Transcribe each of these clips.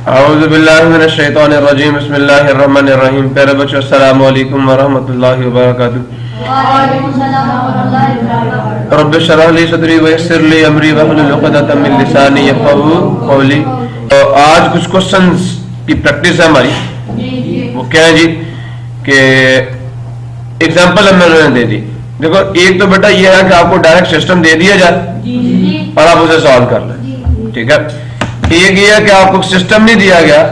औज़ुबिल्लाहिमिनश्शैतानिर्रजीम बिस्मिल्लाहिर्रहमानिर्रहीम। प्यारे बच्चों, अस्सलामु अलैकुम वरहमतुल्लाहि वबरकातुहू। रब्बि इश्रह ली सदरी वयस्सिर ली अमरी वहलुल उक़दतम मिन लिसानी यफ़क़हू क़ौली। तो आज कुछ क्वेश्चंस की प्रैक्टिस है हमारी। वो क्या है जी कि एग्जाम्पल हमने दे दी। देखो, एक तो बेटा ये है कि आपको डायरेक्ट सिस्टम दे दिया जाए और आप उसे सॉल्व कर लें, ठीक है। एक ये है कि आपको सिस्टम नहीं दिया गया,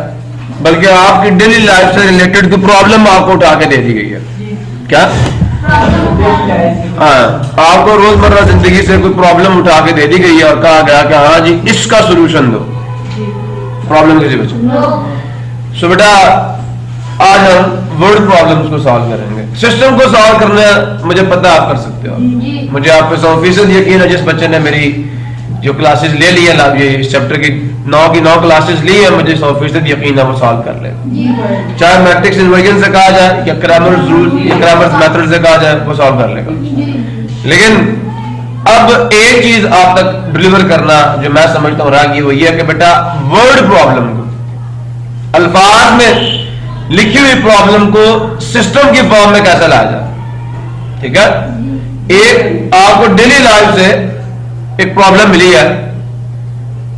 बल्कि आपकी डेली लाइफ से रिलेटेड कोई प्रॉब्लम आपको उठा के दे दी गई है। क्या? हाँ, आपको रोजमर्रा जिंदगी से कोई प्रॉब्लम उठा के दे दी गई है और कहा गया कि हाँ जी इसका सोल्यूशन दो। प्रॉब्लम किसी बच्चे सो बेटा आज हम वर्ड प्रॉब्लम्स को सॉल्व करेंगे। सिस्टम को सॉल्व करना मुझे पता आप कर सकते हो। मुझे आप पे 100% यकीन है जिस बच्चे ने मेरी जो क्लासेस ले ली है, ये इस चैप्टर की 9 क्लासेस ली है, मुझे 100% यकीन है वो सॉल्व कर लेगा। चाहे मैट्रिक्स इन्वर्जन से कहा जाए या क्रैमर्स रूल या क्रैमर्स मेथड से कहा जाए, वो सॉल्व कर लेगा। लेकिन अब एक चीज आप तक डिलीवर करना जो मैं समझता हूं रागी, वो ये है कि बेटा वर्ड प्रॉब्लम को, अल्फाज में लिखी हुई प्रॉब्लम को सिस्टम की फॉर्म में कैसे लाया जाए, ठीक है। एक आपको डेली लाइफ से एक प्रॉब्लम मिली है,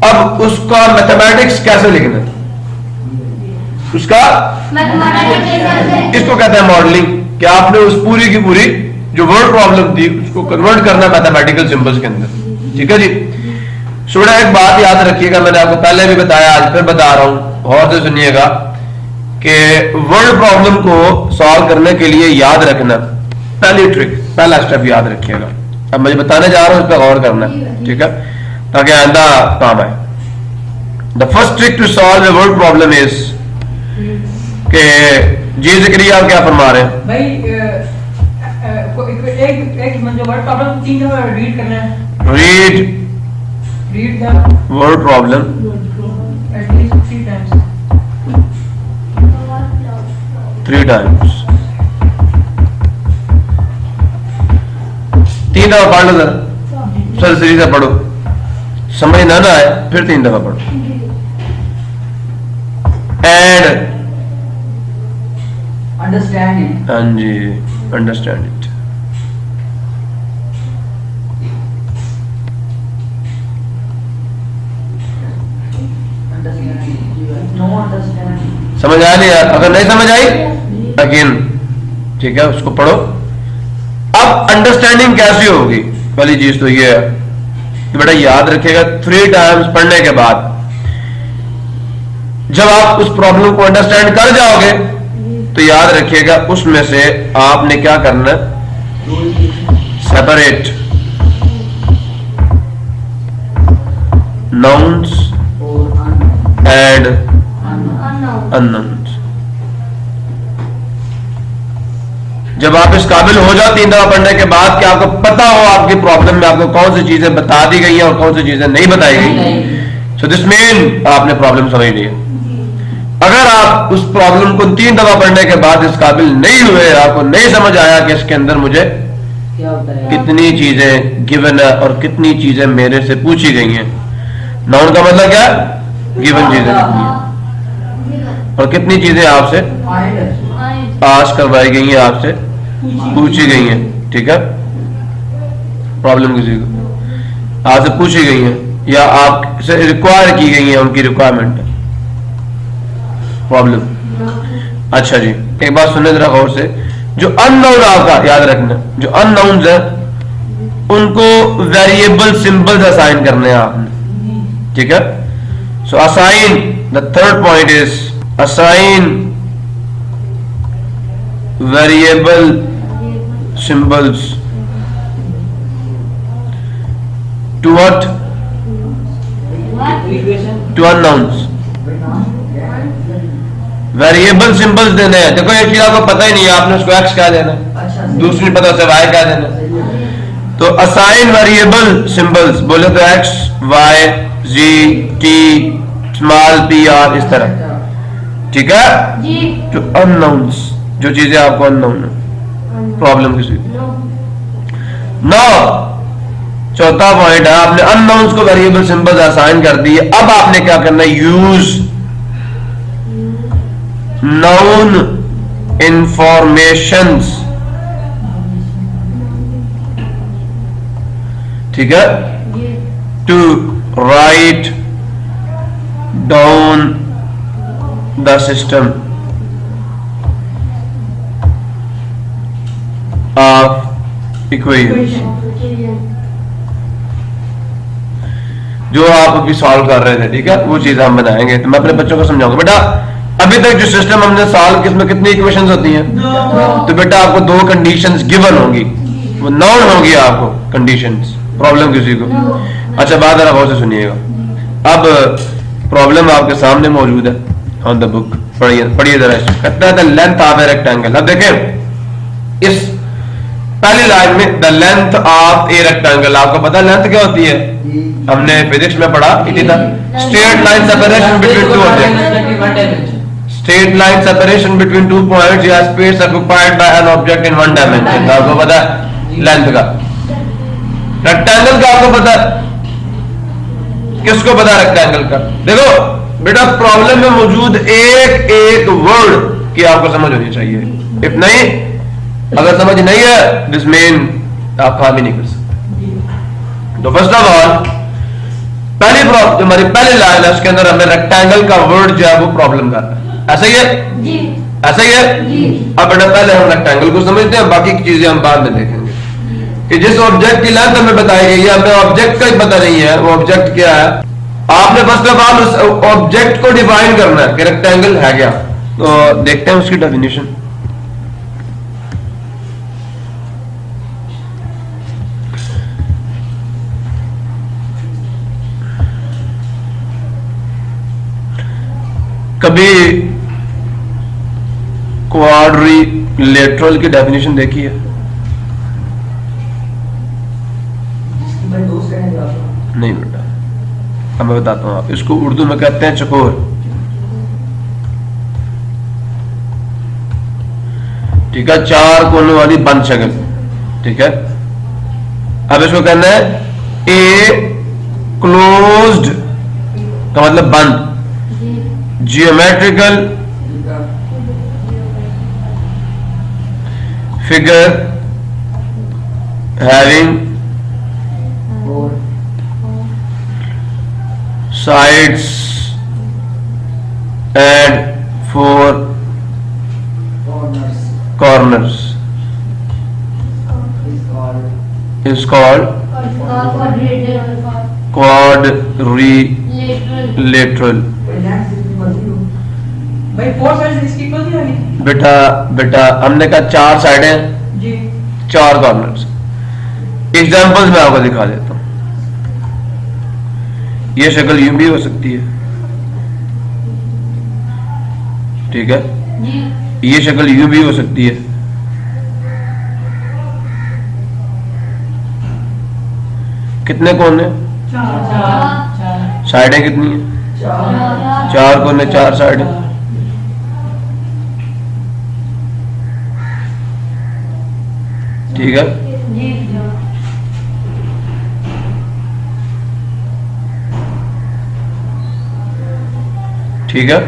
अब उसका मैथमेटिक्स कैसे लिखना है, उसका इसको कहते हैं मॉडलिंग। कि आपने उस पूरी की पूरी जो वर्ड प्रॉब्लम थी उसको कन्वर्ट करना मैथमेटिकल सिंबल्स के अंदर, ठीक है जी। सुना, एक बात याद रखिएगा, मैंने आपको पहले भी बताया, आज फिर बता रहा हूं, और से सुनिएगा कि वर्ड प्रॉब्लम को सॉल्व करने के लिए याद रखना पहली ट्रिक, पहला स्टेप याद रखिएगा। अब मैं बताने जा रहा हूं, इस पर गौर करना, ठीक है, ताकि आइंदा काम आए। The first trick to solve a word problem is के जी ज़िक्रिया आप क्या फरमा रहे हैं भाई? एक जो वर्ड प्रॉब्लम 3 दफा रीड करना है। Read the word problem at least 3 times 3 दफा पढ़ लो जरा, सर से पढ़ो, समझ ना आए फिर 3 दफा पढ़ो। And understand it. हाँ जी, अंडरस्टैंड इट। समझ आया नहीं? अगर नहीं समझ आई अगेन, ठीक है, उसको पढ़ो। अब अंडरस्टैंडिंग कैसी होगी? पहली चीज तो ये है कि बेटा याद रखिएगा 3 टाइम्स पढ़ने के बाद जब आप उस प्रॉब्लम को अंडरस्टैंड कर जाओगे तो याद रखिएगा उसमें से आपने क्या करना, सेपरेट नाउन्स एंड अननोन्स। जब आप इस काबिल हो जाओ 3 दफा पढ़ने के बाद कि आपको पता हो आपकी प्रॉब्लम में आपको कौन सी चीजें बता दी गई हैं और कौन सी चीजें नहीं बताई गई, सो दिस मीन आपने प्रॉब्लम समझ ली है। अगर आप उस प्रॉब्लम को 3 दफा पढ़ने के बाद इस काबिल नहीं हुए, आपको नहीं समझ आया कि इसके अंदर मुझे कितनी चीजें गिवन है और कितनी चीजें मेरे से पूछी गई हैं। नाउन का मतलब क्या? गिवन चीजें कितनी है और कितनी चीजें आपसे आश करवाई गई हैं, आपसे पूछी गई हैं, ठीक है। प्रॉब्लम किसी को आपसे पूछी गई हैं या आपसे रिक्वायर की गई हैं, उनकी रिक्वायरमेंट है प्रॉब्लम। अच्छा जी, एक बात सुनने जरा गौर से, जो अननोन आपका याद रखना, जो अननोन्स है उनको वेरिएबल सिंबल्स असाइन करने हैं आपने, ठीक है। So assign, the third point is assign variable symbols to what? To unknowns. Variable symbols देने हैं। देखो एक चीज आपको पता ही नहीं है, आपने उसको एक्स कह देना, दूसरी पता से वाई कह देना। तो असाइन वेरिएबल सिंबल्स बोले तो x, y, g, t, small p, r, इस तरह, ठीक है। जो अननोन्स, जो चीजें आपको अननोन है, प्रॉब्लम किसी नो। चौथा पॉइंट है, आपने अननोन्स को वेरिएबल सिंबल्स असाइन कर दिए। अब आपने क्या करना है? यूज known informations, ठीक है, to write down the system of equations, जो आप अभी सॉल्व कर रहे थे, ठीक है, वो चीज हम बनाएंगे। तो मैं अपने बच्चों को समझाऊंगा, बेटा अभी तक जो सिस्टम हमने सॉल्व किया, इसमें कितनी इक्वेशंस होती हैं? तो बेटा आपको दो कंडीशंस गिवन होंगी, वो नाउन होंगी आपको कंडीशंस। प्रॉब्लम किसी को? अच्छा, बात जरा गौर से सुनिएगा। अब प्रॉब्लम आपके सामने मौजूद है ऑन द बुक, पढ़िए जरा। कहता है the length of a rectangle. अब देखें इस पहली लाइन में the length of a rectangle, आपको पता लेंथ क्या होती है? हमने फिजिक्स में पढ़ा कि था straight line separation between two objects, straight line separation between two points या space occupied by an object in one dimension. आपको पता है लेंथ का। रेक्टेंगल का आपको पता है? किसको पता है रेक्टेंगल का? देखो बेटा प्रॉब्लम में मौजूद एक एक वर्ड की आपको समझ होनी चाहिए। इफ नहीं, अगर समझ नहीं है दिस मीन आप काम ही नहीं कर सकते। तो फर्स्ट ऑफ ऑल पहली प्रॉब्लम, हमारी पहली लाइन है, उसके अंदर हमें रेक्टेंगल का वर्ड जो है वो प्रॉब्लम कर रहा है। ऐसा ही है जी, ऐसा ही है जी। अब बेटा पहले हम रेक्टेंगल को समझते हैं, बाकी की चीजें हम बाद में देखेंगे। कि जिस ऑब्जेक्ट की लेंथ हमें बताई गई है, हमें ऑब्जेक्ट का ही पता नहीं है वो ऑब्जेक्ट क्या है। आपने फर्स्ट ऑफ ऑल उस ऑब्जेक्ट को डिफाइन करना है कि रेक्टेंगल है क्या। तो देखते हैं उसकी डेफिनेशन। कभी क्वाड्रिलेटरल की डेफिनेशन देखी है? नहीं बेटा, अब मैं बताता हूं। आप इसको उर्दू में कहते हैं चकोर, ठीक है, चार कोनों वाली बंद शक्ल, ठीक है। अब इसको कहना है ए क्लोज्ड का मतलब बंद, geometrical figure having sides and four corners is called quadrilateral। भाई फोर साइड्स इसकी इक्वल नहीं होगी बेटा, बेटा हमने कहा चार साइडें जी, चार कॉर्नर्स। एग्जांपल्स मैं आपको दिखा देता हूं। ये शक्ल यूं भी हो सकती है, ठीक है जी। ये शक्ल यूं भी हो सकती है, कितने कोने? साइडें कितनी है? चार कोने, चार साइडें। ठीक है, ठीक है।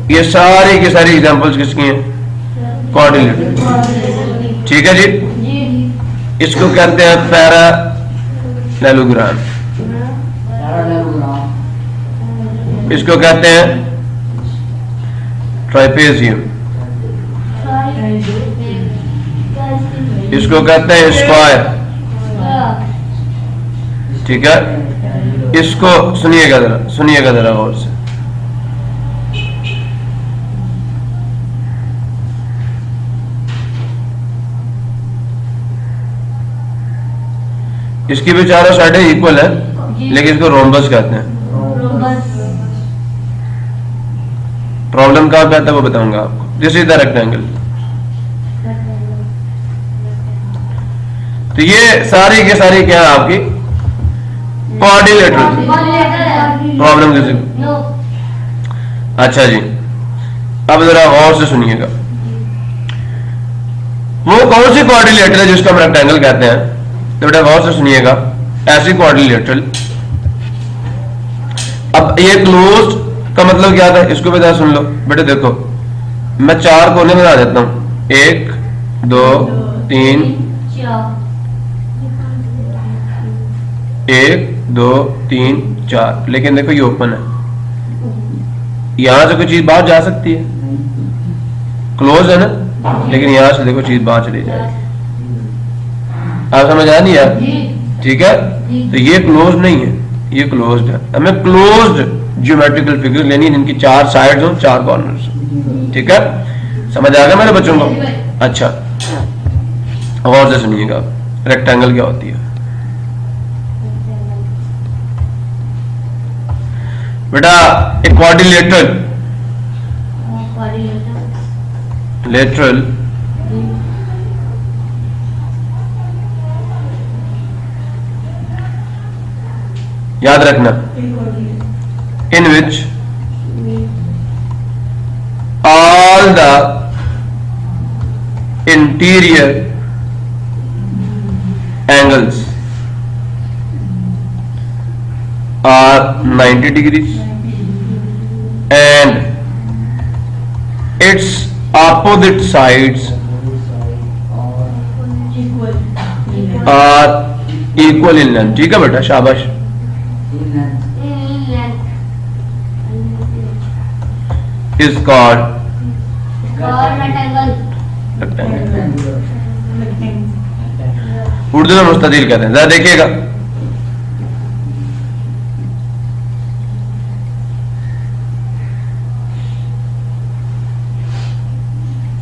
ये सारी की सारी एग्जांपल्स किसकी हैं? क्वाड्रिलेटरल, ठीक है जी। इसको कहते हैं पैरालेलोग्राम, इसको कहते हैं ट्राइपेजियम, इसको कहते हैं स्क्वायर, ठीक है। इसको सुनिएगा जरा, सुनिएगा जरा गौर से। इसकी भी चारों साइडें इक्वल है, लेकिन इसको रोम्बस कहते हैं। प्रॉब्लम कहां पे आता है वो बताऊंगा आपको। This is the rectangle. तो ये सारी के सारी क्या है आपकी? क्वाड्रिलेटरल। प्रॉब्लम किसी को? अच्छा जी, अब जरा गौर से सुनिएगा। वो कौन सी क्वाड्रिलेटरल है जिसको हम रेक्टेंगल कहते हैं? तो बेटा गौर से सुनिएगा, ऐसी क्वाड्रिलेटरल। अब ये क्लोज्ड का मतलब क्या था, इसको भी सुन लो बेटे। देखो मैं 4 कोने बना देता हूं, 1 2 3 1 2 3 4। लेकिन देखो ये ओपन है, यहां से कोई चीज बाहर जा सकती है, क्लोज है ना, लेकिन यहां से देखो चीज बाहर चली जाएगी। आप समझ आ नहीं यार? ठीक है, तो ये क्लोज नहीं है, ये क्लोज्ड है। हमें क्लोज्ड ज्योमेट्रिकल फिगर लेनी है जिनकी 4 साइड्स हो, 4 कॉर्नर्स। ठीक है, समझ आ गया मेरे बच्चों को? अच्छा, और से सुनिएगा, रेक्टेंगल क्या होती है बेटा? एक क्वाड्रिलेटरल, लेटरल याद रखना, in which all the interior angles are 90 degrees and its opposite sides are equal in length। ठीक है बेटा, शाबाश। is called rectangle। उर्दू में मुस्ततील कहते हैं। जरा देखिएगा,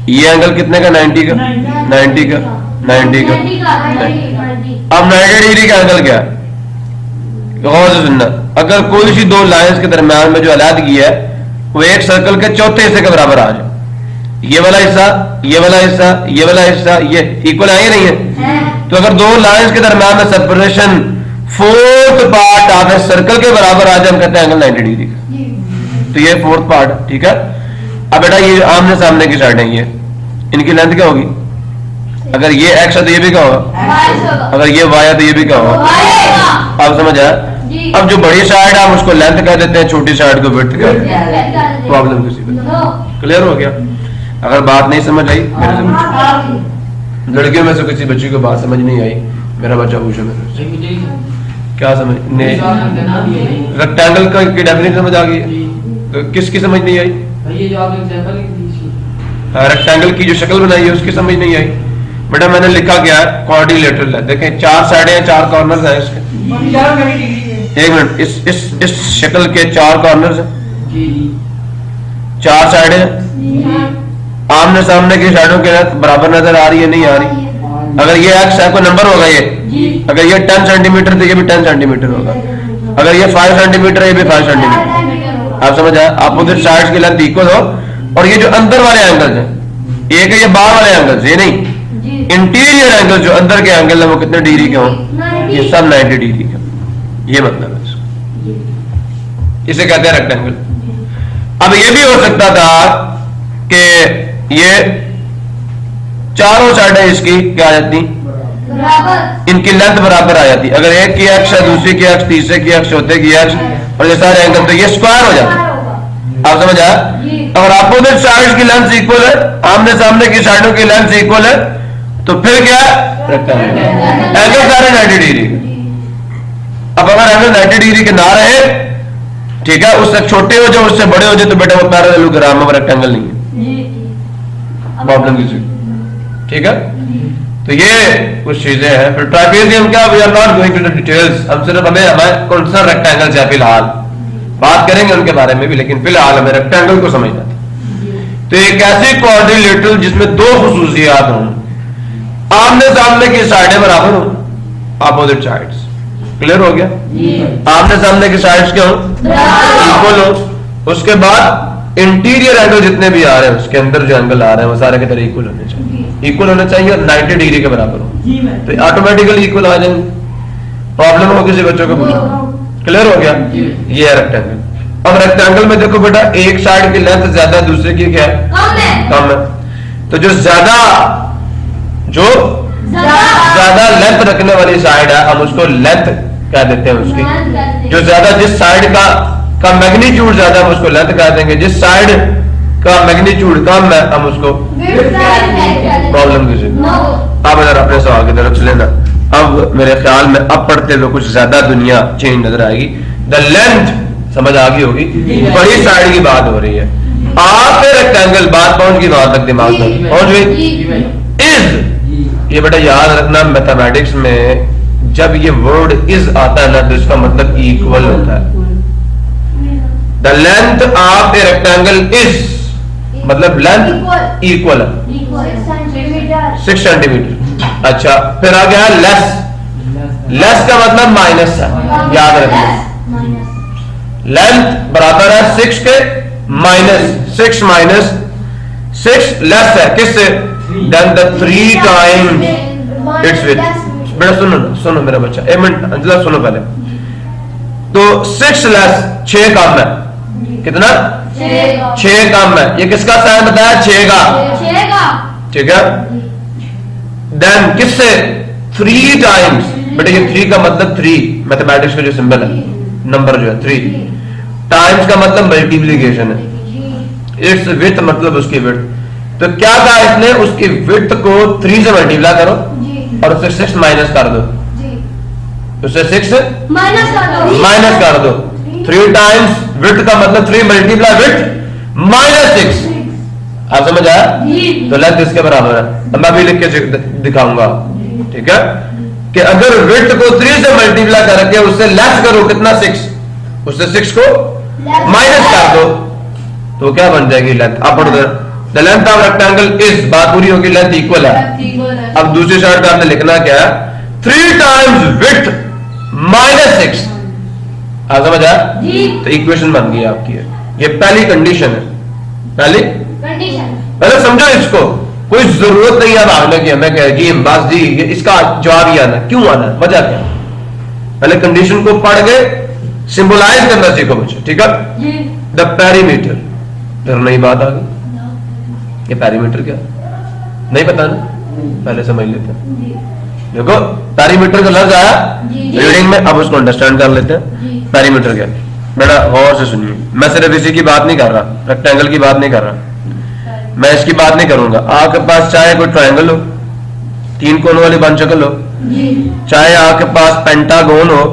ये एंगल कितने का? 90 का, 90 का, 90 का। अब 90 डिग्री का एंगल क्या है? गौर से सुनना, अगर कोई सी दो लाइंस के दरम्यान में जो अलहदगी है वो एक सर्कल के चौथे हिस्से के बराबर आ जाए, ये वाला हिस्सा, ये वाला हिस्सा, ये वाला हिस्सा, ये इक्वल है या नहीं है? तो अगर दो लाइंस के दरम्यान में separation 4th part of a circle के बराबर आ जाए, हम कहते हैं एंगल 90 डिग्री का। तो ये 4th पार्ट, ठीक है। अब बेटा ये आमने सामने की साइड है, ये इनकी लेंथ क्या होगी? अगर ये एक्स है तो ये भी क्या होगा? अगर ये वाई है तो ये भी क्या होगा? आप समझ आया? अब जो बड़ी साइड है हम उसको लेंथ कह देते हैं, छोटी साइड को विड्थ कह देते हैं। प्रॉब्लम किसी पे क्लियर हो गया? अगर बात नहीं समझ आई मेरे से पूछो। लड़कियों में से किसी बच्ची को बात समझ नहीं आई, मेरा बच्चा पूछो मेरे से, क्या समझ नहीं? रेक्टेंगल का की डेफिनेशन समझ आ गई? किसकी समझ नहीं आई? रेक्टेंगल की जो शक्ल बनाई है उसकी समझ नहीं आई। बेटा मैंने लिखा क्या है? क्वाड्रिलेटरल है। देखें 4 साइडें हैं, 4 कॉर्नर्स हैं इसके। एक मिनट, इस शक्ल के 4 कॉर्नर्स हैं, 4 साइडें हैं, आमने सामने की साइडों के बराबर नजर आ रही है, नहीं आ रही? अगर ये एक्स है, कोई नंबर होगा ये, अगर ये 10 सेंटीमीटर तो ये भी 10 सेंटीमीटर होगा, अगर ये 5 सेंटीमीटर ये भी 5 सेंटीमीटर। आप समझ आए? अपोजिट साइड्स की लेंथ इक्वल हो, और ये जो अंदर वाले एंगल्स हैं, एक है ये बाहर वाले एंगल्स, ये नहीं, इंटीरियर एंगल जो अंदर के एंगल है वो कितने डिग्री के हों? ये सब 90 डिग्री के। ये मतलब है इसका, इसे कहते हैं रेक्टेंगल। अब ये भी हो सकता था कि ये चारों साइडें इसकी क्या आ जाती, इनकी लेंथ बराबर आ जाती। अगर एक की एक्स है, दूसरी की एक्स, तीसरे की एक्स, चौथे की एक्स, और ये सारे एंगल, तो ये स्क्वायर हो जाता। आप समझ आया? अगर अपोजिट साइड्स की लेंथ इक्वल है, आमने सामने की साइडों की लेंथ इक्वल है, तो फिर क्या है? रेक्टेंगल। एंगल सारे 90 डिग्री। अब अगर एंगल 90 डिग्री के ना रहे, ठीक है, उससे छोटे हो जाए, उससे बड़े हो जाए, तो बेटा वो पैरेललोग्राम में रेक्टेंगल नहीं है। प्रॉब्लम किसी, ठीक है। तो ये कुछ चीजें हैं। फिर ट्रापेजियम क्या, we are not going to the details, हम सिर्फ हमें हमारे कौन सा रेक्टेंगल है फिलहाल बात करेंगे उनके बारे में भी, लेकिन फिलहाल हमें रेक्टेंगल को समझना था। तो एक ऐसी क्वाड्रिलेटरल जिसमें 2 खुसूसियात हों, आमने सामने की साइडें बराबर हो, अपोजिट साइड्स। क्लियर हो गया? आमने सामने की साइड्स क्या हो? इक्वल हो। उसके बाद इंटीरियर एंगल जितने भी आ रहे हैं, उसके अंदर जो एंगल आ रहे हैं वो सारे के तरह इक्वल होने चाहिए, इक्वल होने चाहिए, और 90 डिग्री के बराबर हो, तो ऑटोमेटिकली इक्वल आ जाएंगे। प्रॉब्लम हो किसी बच्चों को पूछो? क्लियर हो गया? ये है रेक्टेंगल। अब रेक्टेंगल में देखो बेटा, एक साइड की लेंथ ज्यादा, दूसरे की क्या है? कम है। तो जो ज्यादा लेंथ रखने वाली साइड है, हम उसको लेंथ कह देते हैं उसकी। जो ज्यादा, जिस साइड का मैग्नीट्यूड ज्यादा है, हम उसको लेंथ कह देंगे। जिस साइड का मैग्नीट्यूड कम है, हम उसको प्रॉब्लम किसी अब अगर अपने सवाल की तरफ चले ना, अब मेरे ख्याल में अब पढ़ते हुए कुछ ज्यादा दुनिया चेंज नजर आएगी। द लेंथ समझ आ गई होगी, बड़ी साइड की बात हो रही है। आपके रेक्टेंगल बात पहुंच गई वहां तक, दिमाग में पहुंच गई। इज, ये बेटा याद रखना, मैथमेटिक्स में जब ये वर्ड इज आता है ना तो इसका मतलब इक्वल होता है। The length of a rectangle is मतलब लेंथ इक्वल है 6 सेंटीमीटर। अच्छा, फिर आ गया लेस, लेस का मतलब माइनस है, याद रखना। लेंथ बराबर है 6 के माइनस 6 माइनस 6 लेस है किससे, then the 3 times its width. बेटा सुनो ना, सुनो मेरा बच्चा, एक मिनट अंजला सुनो पहले। तो 6 लेस 6 कम है, कितना 6 कम है। ये किसका साइन बताया, 6 का, ठीक है। देन किससे 3 टाइम्स, बेटा ये 3 का मतलब 3 मैथमेटिक्स का जो सिंबल है, नंबर जो है 3 टाइम्स का मतलब मल्टीप्लीकेशन है। इट्स विड्थ मतलब उसकी विड्थ। तो क्या कहा इसने, उसकी विड्थ को 3 से मल्टीप्लाई करो और उससे 6 माइनस कर दो, उससे 6 माइनस कर दो। 3 टाइम्स विड्थ का मतलब 3 मल्टीप्लाई विड्थ माइनस 6। आप समझ आया? तो लेंथ इसके बराबर है। अब मैं भी लिख के दिखाऊंगा, ठीक है, कि अगर विड्थ को 3 से मल्टीप्लाई करके उससे लेस करो कितना 6, उससे 6 को माइनस कर दो तो क्या बन जाएगी लेंथ। अब पढ़ो, the length of rectangle is, बात पूरी होगी, लेंथ इक्वल है। अब दूसरी साइड पे आपने लिखना क्या है, 3 टाइम्स विड्थ माइनस 6। आप समझ आया? तो इक्वेशन बन गई आपकी है। ये पहली कंडीशन है, पहली कंडीशन। पहले समझो इसको, कोई जरूरत नहीं है भागने की, हमें कहे जी बस जी इसका जवाब ही आना, क्यों आना, वजह क्या। पहले कंडीशन को पढ़ के सिंबलाइज करना सीखो बच्चे, ठीक है। द पेरीमीटर, फिर नई बात आ गई, ये पेरीमीटर क्या नहीं पता ना, पहले समझ लेते हैं। देखो पेरीमीटर का लफ्ज आया रीडिंग में, अब उसको अंडरस्टैंड कर लेते हैं। पेरीमीटर क्या, बेटा गौर से सुनिए, मैं सिर्फ इसी की बात नहीं कर रहा, रेक्टेंगल की बात नहीं कर रहा, मैं इसकी बात नहीं करूंगा। आपके पास चाहे कोई ट्रायंगल हो, 3 कोनों वाली बंद शक्ल हो, चाहे आपके पास पेंटागोन हो,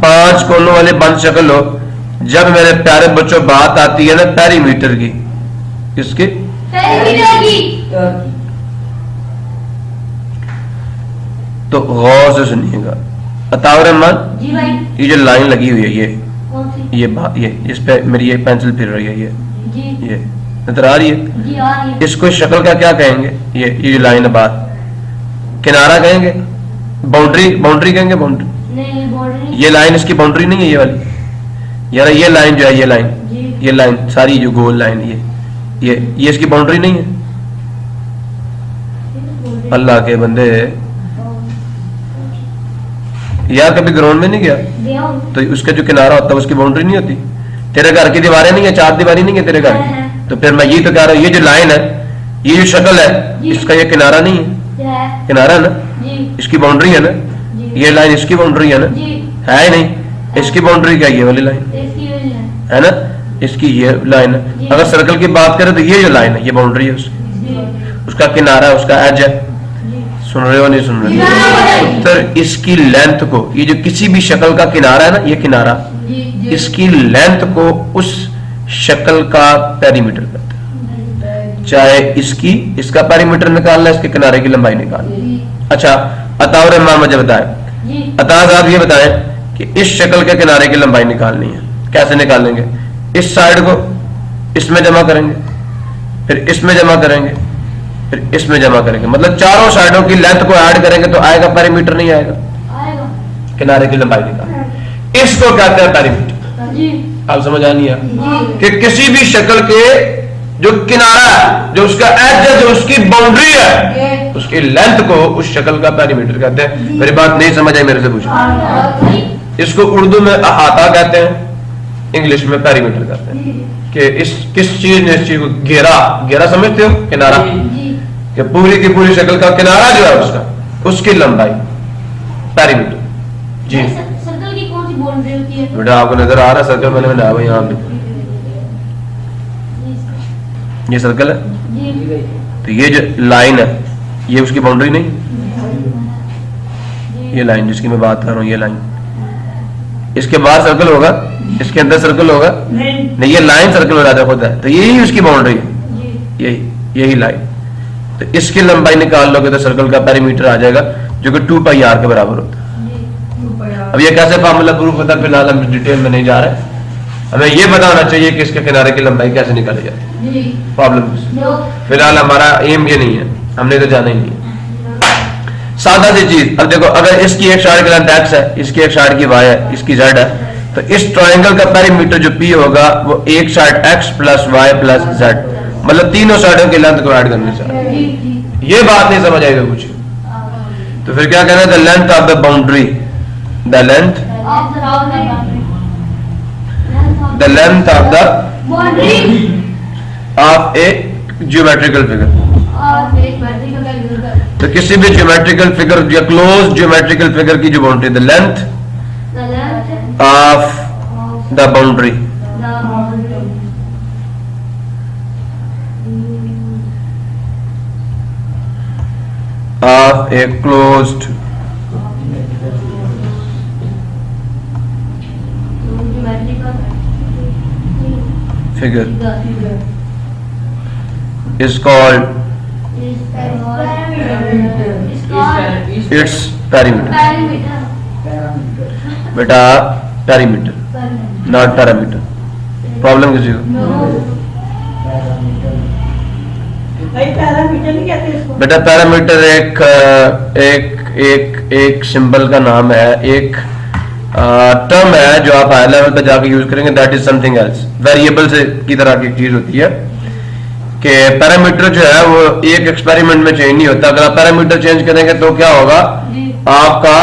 5 कोनों वाली बंद शक्ल हो, जब मेरे प्यारे बच्चों बात आती है ना पेरीमीटर की, किसकी, तो गौर से सुनिएगा। अताउर रहमान, ये जो लाइन लगी हुई है, ये इस पे मेरी ये पेंसिल फिर रही है, ये नजर आ रही है, इसको शक्ल का क्या कहेंगे, ये जो लाइन है बात, किनारा कहेंगे, बाउंड्री कहेंगे, बाउंड्री। ये लाइन इसकी बाउंड्री नहीं है, ये वाली यार, ये लाइन जो है, ये लाइन सारी जो गोल लाइन, ये इसकी बाउंड्री नहीं है। अल्लाह के बंदे यार, कभी ग्राउंड में नहीं गया तो उसका जो किनारा होता है उसकी बाउंड्री नहीं होती। तेरे घर की दीवारें नहीं है, 4 दीवारें नहीं है तेरे घर, तो फिर मैं ये तो कह रहा हूँ, ये जो लाइन है, ये जो शक्ल है, इसका ये किनारा नहीं है, किनारा है ना, इसकी बाउंड्री है ना, ये लाइन इसकी बाउंड्री है ना, है ही नहीं, इसकी बाउंड्री क्या, ये वाली लाइन है ना, इसकी ये लाइन है। अगर सर्कल की बात करें तो ये जो लाइन है, ये बाउंड्री है उसकी, उसका किनारा, उसका एज है। सुन रहे हो नहीं सुन रहे हो? उत्तर, इसकी लेंथ को, ये जो किसी भी शक्ल का किनारा है ना, ये किनारा, इसकी लेंथ को उस शक्ल का पेरीमीटर कहते हैं। चाहे इसका पेरीमीटर निकालना, इसके किनारे की लंबाई निकालना। अच्छा, अताउर रहमान मुझे बताएं, अता साहब ये बताएं कि इस शक्ल के किनारे की लंबाई निकालनी है, कैसे निकालेंगे। इस साइड को इसमें जमा करेंगे, फिर इसमें जमा करेंगे, फिर इसमें जमा करेंगे, मतलब चारों साइडों की लेंथ को ऐड करेंगे तो आएगा पेरीमीटर, नहीं आएगा, किनारे की लंबाई निकाल, इसको कहते हैं पेरीमीटर। आप समझ आनी है कि किसी भी शक्ल के जो किनारा है, जो उसका एज है, जो उसकी बाउंड्री है, उसकी लेंथ को उस शक्ल का पेरीमीटर कहते हैं। मेरी बात नहीं समझ आई, मेरे से पूछो। इसको उर्दू में अहाता कहते हैं, इंग्लिश में पेरीमीटर कहते हैं। कि इस किस चीज ने इस चीज को घेरा समझते हो, किनारा, कि पूरी की पूरी शक्ल का किनारा जो है उसका, उसकी लंबाई पेरीमीटर। जी सर्कल की कौन सी बाउंड्री होती है बेटा, आपको नजर आ रहा है सर्कल मैंने बनाया हुआ यहाँ पे, ये सर्कल है, जी तो ये जो लाइन है ये उसकी बाउंड्री नहीं, ये लाइन जिसकी मैं बात कर रहा हूँ, ये लाइन, इसके बाहर सर्कल होगा, इसके अंदर सर्कल होगा नहीं, ये लाइन सर्कल हो जाता खुद है, तो यही उसकी बाउंड्री है, यही लाइन। तो इसकी लंबाई निकाल लोगे तो सर्कल का पेरीमीटर आ जाएगा जो कि 2 पाई आर के बराबर होता है। अब ये कैसे फार्मूला प्रूफ होता है फिलहाल हम डिटेल में नहीं जा रहे, हमें ये पता होना चाहिए कि इसके किनारे की लंबाई कैसे निकाली जाती है। प्रॉब्लम फिलहाल हमारा एम ये नहीं है, हमने तो जाना ही नहीं है। सादा सी चीज, अब देखो अगर इसकी एक साइड की लेंथ x है, इसकी एक साइड की y है, इसकी z है, तो इस ट्रायंगल का पेरीमीटर जो p होगा वो एक side x plus y plus z, मतलब तीनों साइडों की लेंथ को ऐड करने चाहिए। ये बात नहीं समझ आएगा कुछ, तो फिर क्या कहना है, the length of the boundary, the length of the of A geometrical figure. तो किसी भी ज्योमेट्रिकल फिगर या क्लोज ज्योमेट्रिकल फिगर की जो boundary, the length of the boundary of a closed figure is called its perimeter. बेटा perimeter, not parameter. Problem किसी को? Parameter नहीं कहते इसको। बेटा पैरामीटर एक सिंबल का नाम है, एक टर्म है जो आप हाई लेवल पे जाके यूज करेंगे, that is something else. Variable से की तरह की चीज होती है कि पैरामीटर जो है वो एक एक्सपेरिमेंट में चेंज नहीं होता। अगर आप पैरामीटर चेंज करेंगे तो क्या होगा, आपका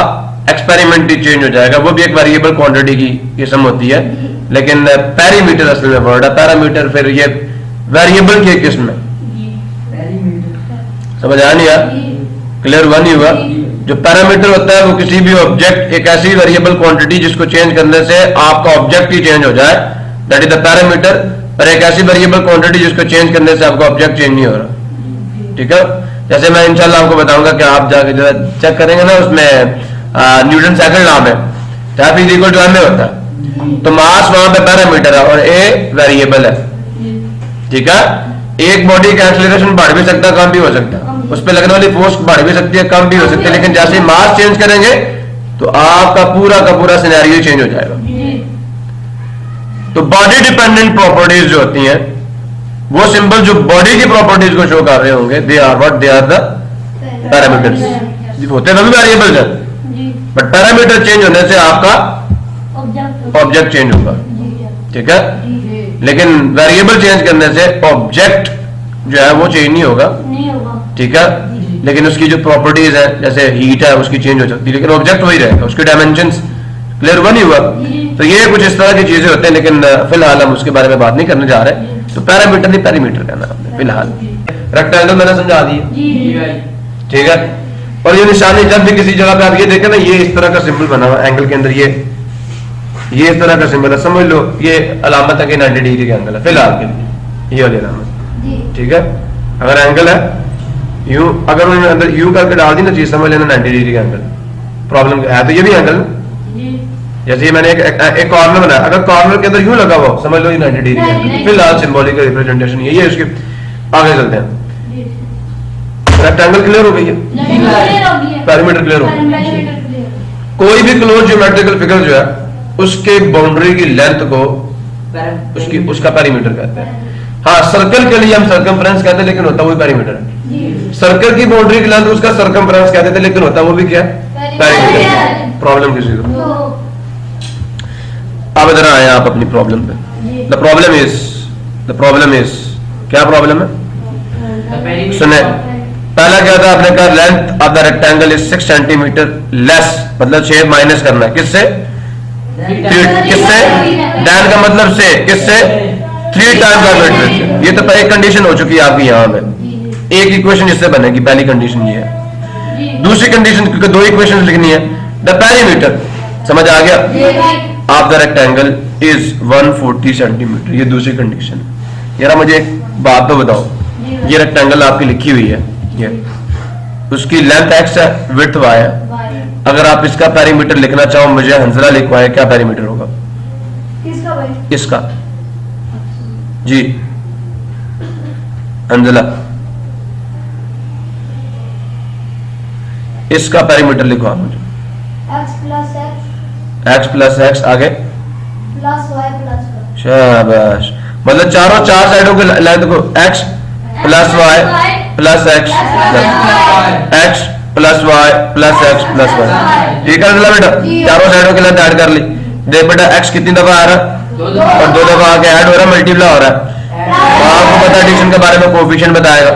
एक्सपेरिमेंट ही चेंज हो जाएगा। वो भी एक वेरिएबल क्वांटिटी की किस्म होती है, लेकिन पैरामीटर असल में वर्ड है, पैरामीटर फिर ये वेरिएबल की एक किस्म है। समझ आया नहीं यार? क्लियर हुआ नहीं हुआ? जो पैरामीटर होता है वो किसी भी ऑब्जेक्ट, एक ऐसी वेरिएबल क्वांटिटी जिसको चेंज करने से आपका ऑब्जेक्ट ही चेंज हो जाए, दैट इज द पैरामीटर। और एक ऐसी वेरिएबल क्वांटिटी जिसको चेंज करने से आपका ऑब्जेक्ट चेंज नहीं हो रहा। ठीक है, जैसे मैं इंशाल्लाह आपको बताऊंगा कि आप जाके जो चेक करेंगे ना, उसमें न्यूटन सेकंड लॉ में F is equal to m होता है, तो मास वहां पे पैरामीटर है और a वेरिएबल है। ठीक है, एक बॉडी का एक्सीलरेशन बढ़ भी सकता है, कम भी हो सकता है, उस पर लगने वाली फोर्स बढ़ भी सकती है, कम भी हो सकती है, लेकिन जैसे मास चेंज करेंगे तो आपका पूरा का पूरा सिनेरियो चेंज हो जाएगा। तो बॉडी डिपेंडेंट प्रॉपर्टीज जो होती हैं, वो सिंबल जो बॉडी की प्रॉपर्टीज को शो कर रहे होंगे, they are what, they are the parameters. होते हैं वेरिएबल्स है, बट पैरामीटर चेंज होने से आपका ऑब्जेक्ट चेंज होगा। ठीक है, लेकिन वेरिएबल चेंज करने से ऑब्जेक्ट जो है वो चेंज नहीं होगा। ठीक है, लेकिन उसकी जो प्रॉपर्टीज है, जैसे हीट है उसकी चेंज हो सकती है, लेकिन ऑब्जेक्ट वही रहेगा, उसके डायमेंशंस। क्लियर हुआ नहीं हुआ? तो ये कुछ इस तरह की चीजें होते हैं, लेकिन फिलहाल हम उसके बारे में बात नहीं करने जा रहे। तो पैरामीटर नहीं, पैरीमीटर कहना आपने फिलहाल। रेक्टेंगल मैंने समझा दिया। ठीक है, और ये निशानी जब भी किसी जगह पे आप ये देखें ना, ये इस तरह का सिंबल बना हुआ एंगल के अंदर, ये इस तरह का सिंबल है, समझ लो ये अलामत है कि 90 डिग्री का एंगल है फिलहाल के लिए, ये वाली अलामत। ठीक है, अगर एंगल है यू, अगर उन्होंने अंदर यू करके डाल दी ना चीज, समझ लेना 90 डिग्री का एंगल। प्रॉब्लम है तो ये भी एंगल, जैसे मैंने एक कॉर्नर बनाया, अगर कॉर्नर के अंदर यूं लगा हुआ, समझ लो ये 90 डिग्री का एंगल। फिलहाल सिंबॉलिक रिप्रेजेंटेशन यही है इसके। आगे चलते हैं, रेक्टेंगल क्लियर हो गई है, पैरामीटर क्लियर हो गया। कोई भी क्लोज ज्योमेट्रिकल फिगर जो है उसके बाउंड्री की लेंथ को उसका पेरीमीटर कहते हैं। हाँ, सर्कल के लिए हम सर्कमफ्रेंस कहते हैं, लेकिन होता वो पेरीमीटर है। सर्कल की बाउंड्री की लेंथ उसका सर्कमफ्रेंस कहते थे, लेकिन होता वो भी क्या है, पेरीमीटर। प्रॉब्लम किसी को? अब इधर आए आप अपनी प्रॉब्लम पे। द प्रॉब्लम इज क्या प्रॉब्लम है? सुने, पहला क्या था, आपने कहा length of the rectangle is 6 centimetre less, मतलब 6 माइनस करना है किससे? किससे? डैन का मतलब से, किससे? 3 टाइम का वेट। ये तो पहली कंडीशन हो चुकी है आपकी यहाँ पे। एक इक्वेशन इससे बनेगी, पहली कंडीशन ये है। दूसरी कंडीशन, क्योंकि 2 इक्वेशन लिखनी है, द पेरीमीटर, समझ आ गया, of the rectangle is 140 centimetre, ये दूसरी कंडीशन। यार मुझे एक बात तो बताओ, जी ये रेक्टेंगल आपकी लिखी हुई है, ये उसकी लेंथ x है, विड्थ y है। भाई अगर आप इसका पेरीमीटर लिखना चाहो, मुझे हंसला लिखवाए, क्या पेरीमीटर होगा किसका भाई? इसका? जी हंसला, इसका पेरीमीटर लिखवा मुझे। x प्लस एक्स आगे प्लस y प्लस का। शाबाश, मतलब चार साइडों के लेंथ को x plus y plus x x plus y plus x plus y, ठीक है ना बेटा? चारों साइडों के लेंथ ऐड कर ली। देख बेटा x कितनी दफा आ रहा है, और 2 दफा आके ऐड हो रहा है, मल्टीप्लाई हो रहा है। तो आपको पता एडिशन के बारे में कोएफिशिएंट बताएगा,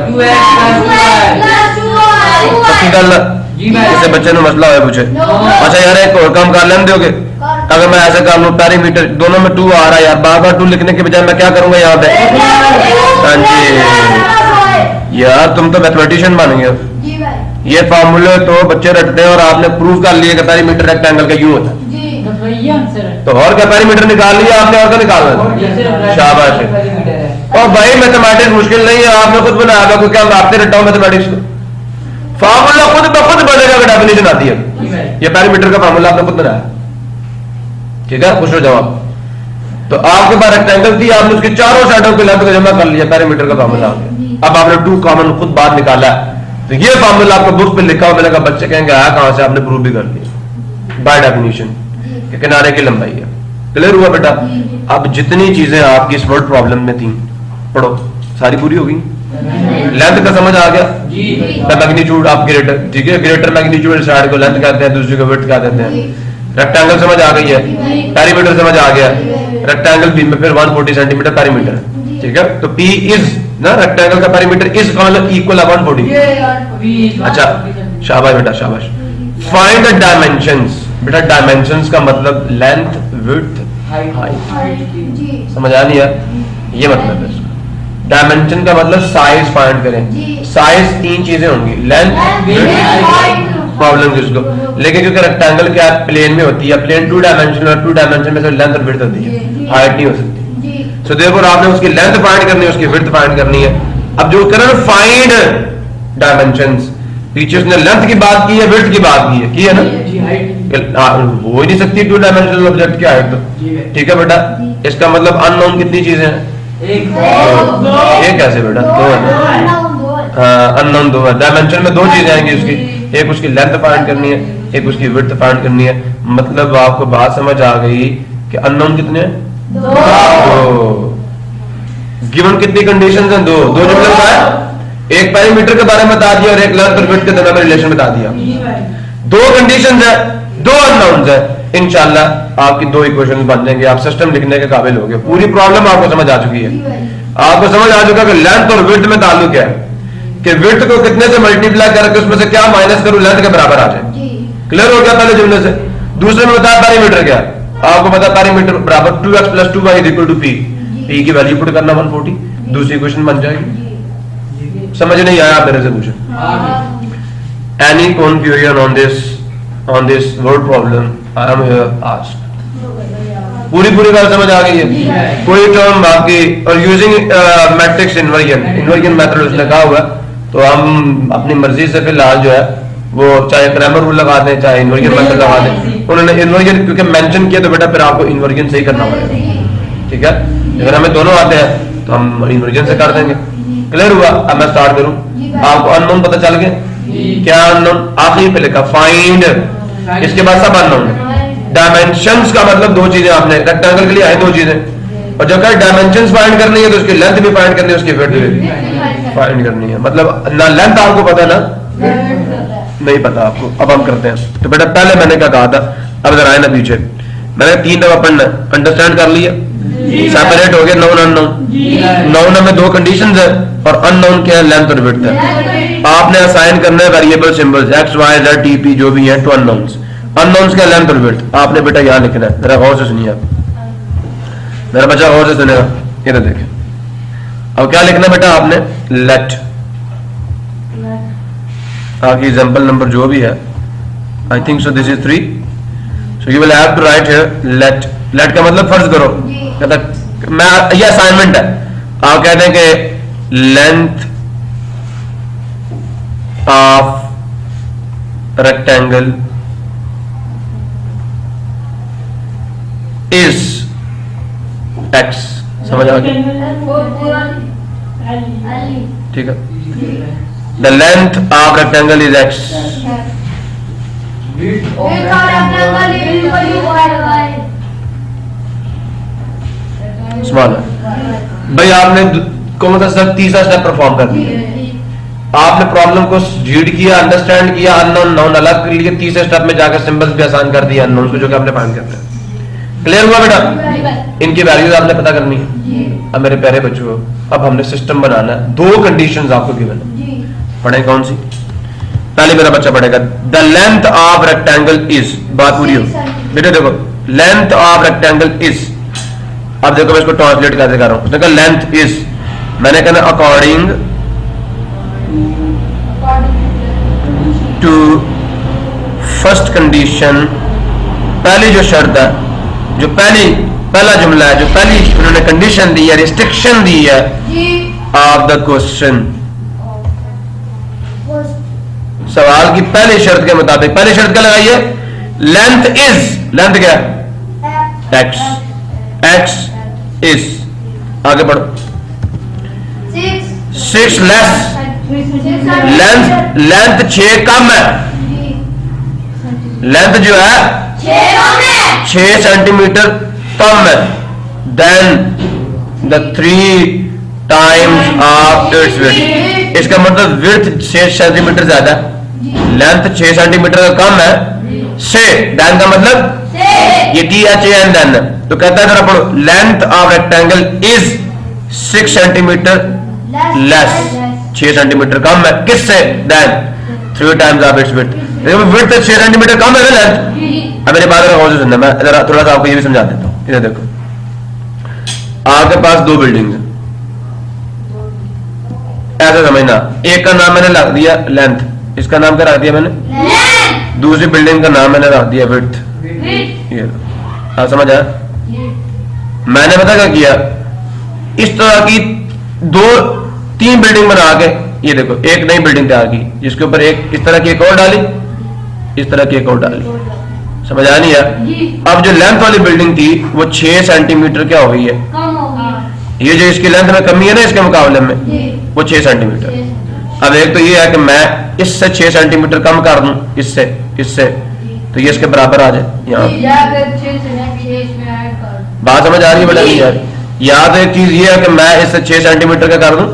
पक्की गल ना? जैसे बच्चे ने मसला है पूछे, अच्छा यार एक और काम कर लेने दोगे? अगर मैं ऐसे कर लूं, पेरीमीटर दोनों में 2 आ रहा है यार, बार 2 लिखने के बजाय मैं क्या करूंगा यहाँ पे? हाँ जी यार, तुम तो मैथमेटिशियन बन गए। जी भाई ये फार्मूले तो बच्चे रटते हैं और आपने प्रूव कर लिया कि पेरीमीटर रेक्टेंगल का यूं होता है। जी बस वही आंसर है। तो और क्या पेरीमीटर निकाल लिया आपने, और क्या निकालना? शाबाश है। और भाई मैथमेटिक्स मुश्किल नहीं है, आपने खुद बनाया होगा, क्योंकि हम आपसे रटा हूं मैथमेटिक्स को। फार्मूला खुद ब खुद बनेगा अगर डेफिनेशन आती है। ये पेरीमीटर का फार्मूला आपने खुद बनाया, ठीक है? पूछो जवाब। तो आपके पास रेक्टेंगल थी, आपने उसके चारों साइडों के लेंथ को जमा कर लिया, पेरीमीटर का फार्मूला आ गया। अब आपने 2 कॉमन खुद बात निकाला है, तो ये फार्मूला आपको बुक पे लिखा हुआ मिलेगा। बच्चे कहेंगे आया कहां से, आपने प्रूव भी कर दिया बाय डेफिनेशन कि किनारे की लंबाई है। क्लियर हुआ बेटा? अब जितनी चीजें आपकी इस वर्ड प्रॉब्लम में थी, पढ़ो, सारी पूरी हो गई। लेंथ का समझ आ गया, मैग्नीट्यूड आप ग्रेटर, ठीक है? ग्रेटर मैग्नीट्यूड साइड को लेंथ कहते हैं, दूसरी को विड्थ कह देते हैं। रेक्टेंगल समझ आ गई है, पेरीमीटर समझ आ गया। रेक्टेंगल बी में फिर 140 सेंटीमीटर पेरीमीटर, ठीक है? तो P इज ना, रेक्टेंगल का पेरीमीटर इज इक्वल 140। अच्छा शाबाश बेटा शाबाश। Find the dimensions. बेटा डायमेंशंस का मतलब लेंथ, विड्थ, हाइट। जी समझ आ नहीं है? ये मतलब है इसका। डायमेंशन का मतलब साइज फाइंड करें। साइज 3 चीजें होंगी, लेंथ, विड्थ, प्रॉब्लम किसको? लेकिन क्योंकि रेक्टेंगल क्या है, प्लेन में होती है, प्लेन 2 डायमेंशन और 2 डायमेंशन में से लेंथ और विड्थ होती है, हाइट नहीं हो सकती। सो देखो आपने उसकी लेंथ फाइंड करनी है, उसकी विड्थ फाइंड करनी है। अब जो करें फाइंड डायमेंशंस, टीचर्स ने लेंथ की बात की है, विड्थ की बात की है ना? हो ही नहीं सकती 2 डायमेंशनल ऑब्जेक्ट की हाइट तो, ठीक है बेटा? इसका मतलब अननोन कितनी चीजें हैं? एक कैसे बेटा? 2 है, अननोन 2 है। डायमेंशन में 2 चीजें आएंगी उसकी, एक उसकी लेंथ फाइंड करनी है, एक उसकी विड्थ फाइंड करनी है। मतलब आपको बात समझ आ गई कि अननोन कितने हैं? 2। गिवन कितनी कंडीशंस हैं? 2 जो मतलब है, एक पेरीमीटर के बारे में बता दिया और एक लेंथ और विड्थ के दोनों में रिलेशन बता दिया। 2 कंडीशंस है, 2 अननोन्स है। इंशाल्लाह आपकी 2 इक्वेशंस बन जाएंगे, आप सिस्टम लिखने के काबिल हो गए। पूरी प्रॉब्लम आपको समझ आ चुकी है। आपको समझ आ चुका कि लेंथ और विड्थ में ताल्लुक है कि विड्थ को कितने से मल्टीप्लाई करके उसमें से क्या माइनस करूं, लेंथ के बराबर आ जाए। क्लियर हो गया पहले जुमले से? दूसरे में बताया पेरीमीटर क्या है, आपको पता पेरीमीटर बराबर 2x + 2y = p। p की वैल्यू पुट करना 140, दूसरी इक्वेशन बन जाएगी। समझ नहीं आया मेरे से पूछो? Any confusion on this word problem? I am here ask. पूरी बात समझ आ गई है? कोई टर्म बाकी, और यूजिंग मैट्रिक्स इन्वर्जन मेथड उसने कहा हुआ, तो हम अपनी मर्जी से फिलहाल जो है वो चाहे क्रैमर रूल लगा दें, चाहे इन्वर्जन मेथड लगा दें। उन्होंने इन्वर्जन क्योंकि मेंशन किया, तो बेटा फिर आपको इन्वर्जन से ही करना पड़ेगा, ठीक है? अगर हमें दोनों आते हैं तो हम इन्वर्जन से कर देंगे। क्लियर हुआ? अब मैं स्टार्ट करूं। आपको अननोन पता चल गया? क्या अननोन? आखिरी पे लिखा फाइंड, इसके बाद सब अननोन है। डायमेंशंस का मतलब 2 चीजें, आपने रेक्टेंगल के लिए आए 2 चीजें, और जब डायमेंशंस फाइंड करनी है तो उसकी लेंथ भी फाइंड करनी है, उसकी विड्थ भी फाइंड करनी है। मतलब ना लेंथ आपको पता ना नहीं पता आपको। अब हम करते हैं। तो बेटा पहले मैंने क्या कहा था, अब जरा आए ना पीछे, मैंने 3 दफा पढ़ना, अंडरस्टैंड कर लिया? सेपरेट हो गया नोन अननोन। नोन में 2 कंडीशंस है और अननोन क्या है, लेंथ और विड्थ है। आपने असाइन करना है variable symbols x y z t p जो भी हैं टू अननोन्स। अननोन्स का लेंथ और विड्थ आपने बेटा यहाँ लिखना है। मेरा गौर से सुनिए, आप मेरा बच्चा गौर से सुनेगा। ये तो देखें, अब क्या लिखना बेटा आपने, लेट। आगे एग्जांपल नंबर जो भी है, I think so this is 3, so you will have to write here let. Let का मतलब फर्ज करो, कहता मैं ये असाइनमेंट है, आप कहते हैं कि length of rectangle is x. समझ आ गया? ठीक है, the length of rectangle is x. Small भाई, आपने कौन सा सर तीसरा स्टेप परफॉर्म कर दिया। आपने प्रॉब्लम को रीड किया, अंडरस्टैंड किया, अननोन नोन अलग कर लिए, तीसरे स्टेप में जाकर सिंबल्स भी आसान कर दिया अननोन को, जो कि आपने फाइंड करना है। क्लियर हुआ बेटा? इनकी वैल्यूज आपने पता करनी है। अब मेरे प्यारे बच्चों, अब हमने सिस्टम बनाना है। दो कंडीशंस आपको गिवन है, पढ़े कौन सी? पहले मेरा बच्चा पढ़ेगा the length of rectangle is, बात पूरी हो बेटे। देखो लेंथ ऑफ रेक्टेंगल इज, अब देखो मैं इसको ट्रांसलेट कैसे कर रहा हूं। देखो लेंथ इज, मैंने कहना अकॉर्डिंग टू फर्स्ट कंडीशन, पहली जो शर्त है, जो पहला जुमला है, जो पहली उन्होंने कंडीशन दी है, रिस्ट्रिक्शन दी है ऑफ द क्वेश्चन, सवाल की पहली शर्त के मुताबिक, पहली शर्त क्या लगाई है? लेंथ इज, लेंथ क्या है? एक्स, एक्स इज, आगे बढ़ो। 6 लेस, लेंथ 6 कम है, लेंथ जो है 6 सेंटीमीटर कम है then the 3 times of its width. इसका मतलब विड्थ 6 सेंटीमीटर ज्यादा है, लेंथ 6 सेंटीमीटर का कम है, से देन का मतलब ये THAN देन। तो कहता है जरा पढ़ो, length of rectangle is 6 centimetre less, 6 centimetre कम है, किससे? Than 3 times of its width. Width 6 centimetre कम है ना लेंथ। अब मेरी बात और सुनना, मैं जरा थोड़ा सा आपको ये भी समझा देता हूँ। इधर देखो, आपके पास 2 बिल्डिंग है, ऐसा समझना। एक का नाम मैंने रख दिया लेंथ, इसका नाम क्या रख दिया मैंने? दूसरी बिल्डिंग का नाम मैंने रख दिया विड्थ। ये आप समझ आया? मैंने पता क्या किया, इस तरह की 2-3 बिल्डिंग बना के, ये देखो एक नई बिल्डिंग तैयार की, जिसके ऊपर एक इस तरह की एक और डाली, इस तरह की एक और डाली। समझ आ नहीं आया? अब जो लेंथ वाली बिल्डिंग थी वो 6 सेंटीमीटर क्या हो गई है? ये जो इसकी लेंथ में कमी है ना इसके मुकाबले में, वो 6 सेंटीमीटर। अब एक तो ये है कि मैं इससे 6 सेंटीमीटर कम कर दूं, इससे, तो ये इसके बराबर आ जाए। यहाँ बात समझ आ रही है बेटा? नहीं आ रही? या तो एक चीज ये है कि मैं इससे 6 सेंटीमीटर का कर दूं,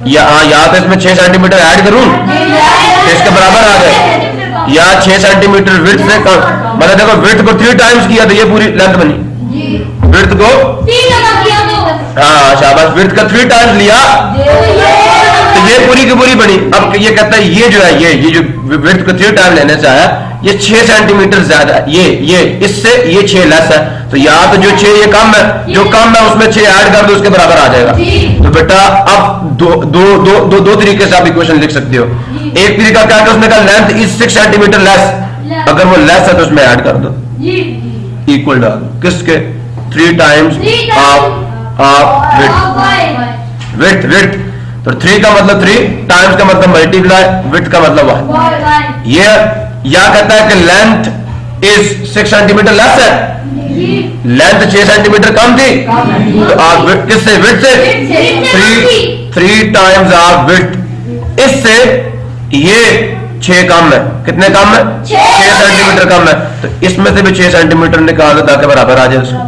या तो इसमें 6 सेंटीमीटर ऐड करूं तो इसके बराबर आ जाए, या 6 सेंटीमीटर विड्थ से कम। मतलब देखो विड्थ को 3 टाइम्स किया तो ये पूरी लेंथ बनी, विड्थ को हाँ शाबाश, विड्थ का 3 टाइम्स लिया तो ये पूरी की पूरी बनी। अब ये कहता है ये जो है, ये जो विड्थ को 3 टाइम लेने से आया, ये 6 सेंटीमीटर ज्यादा है, ये इससे ये 6 लेस है। तो या तो जो 6 ये कम है, जो कम है उसमें 6 ऐड कर दो, उसके बराबर आ जाएगा। तो बेटा अब दो तरीके से आप इक्वेशन लिख सकते हो। एक तरीका क्या है, उसने कहा लेंथ इज 6 सेंटीमीटर लेस, अगर वो लेस है तो उसमें ऐड कर दो, इक्वल डाल दो, किसके? 3 टाइम्स ऑफ विड्थ। तो 3 का मतलब 3 टाइम्स का मतलब मल्टीप्लाई, विड्थ का मतलब 1। ये या कहता है कि लेंथ इज 6 सेंटीमीटर लेस है, लेंथ 6 सेंटीमीटर कम थी, तो आप किससे? विड्थ से 3 टाइम्स ऑफ विड्थ। इससे ये 6 कम है, कितने कम है? 6 सेंटीमीटर कम है। तो इसमें से भी 6 सेंटीमीटर निकाल दो ताकि बराबर आ जाए उसको,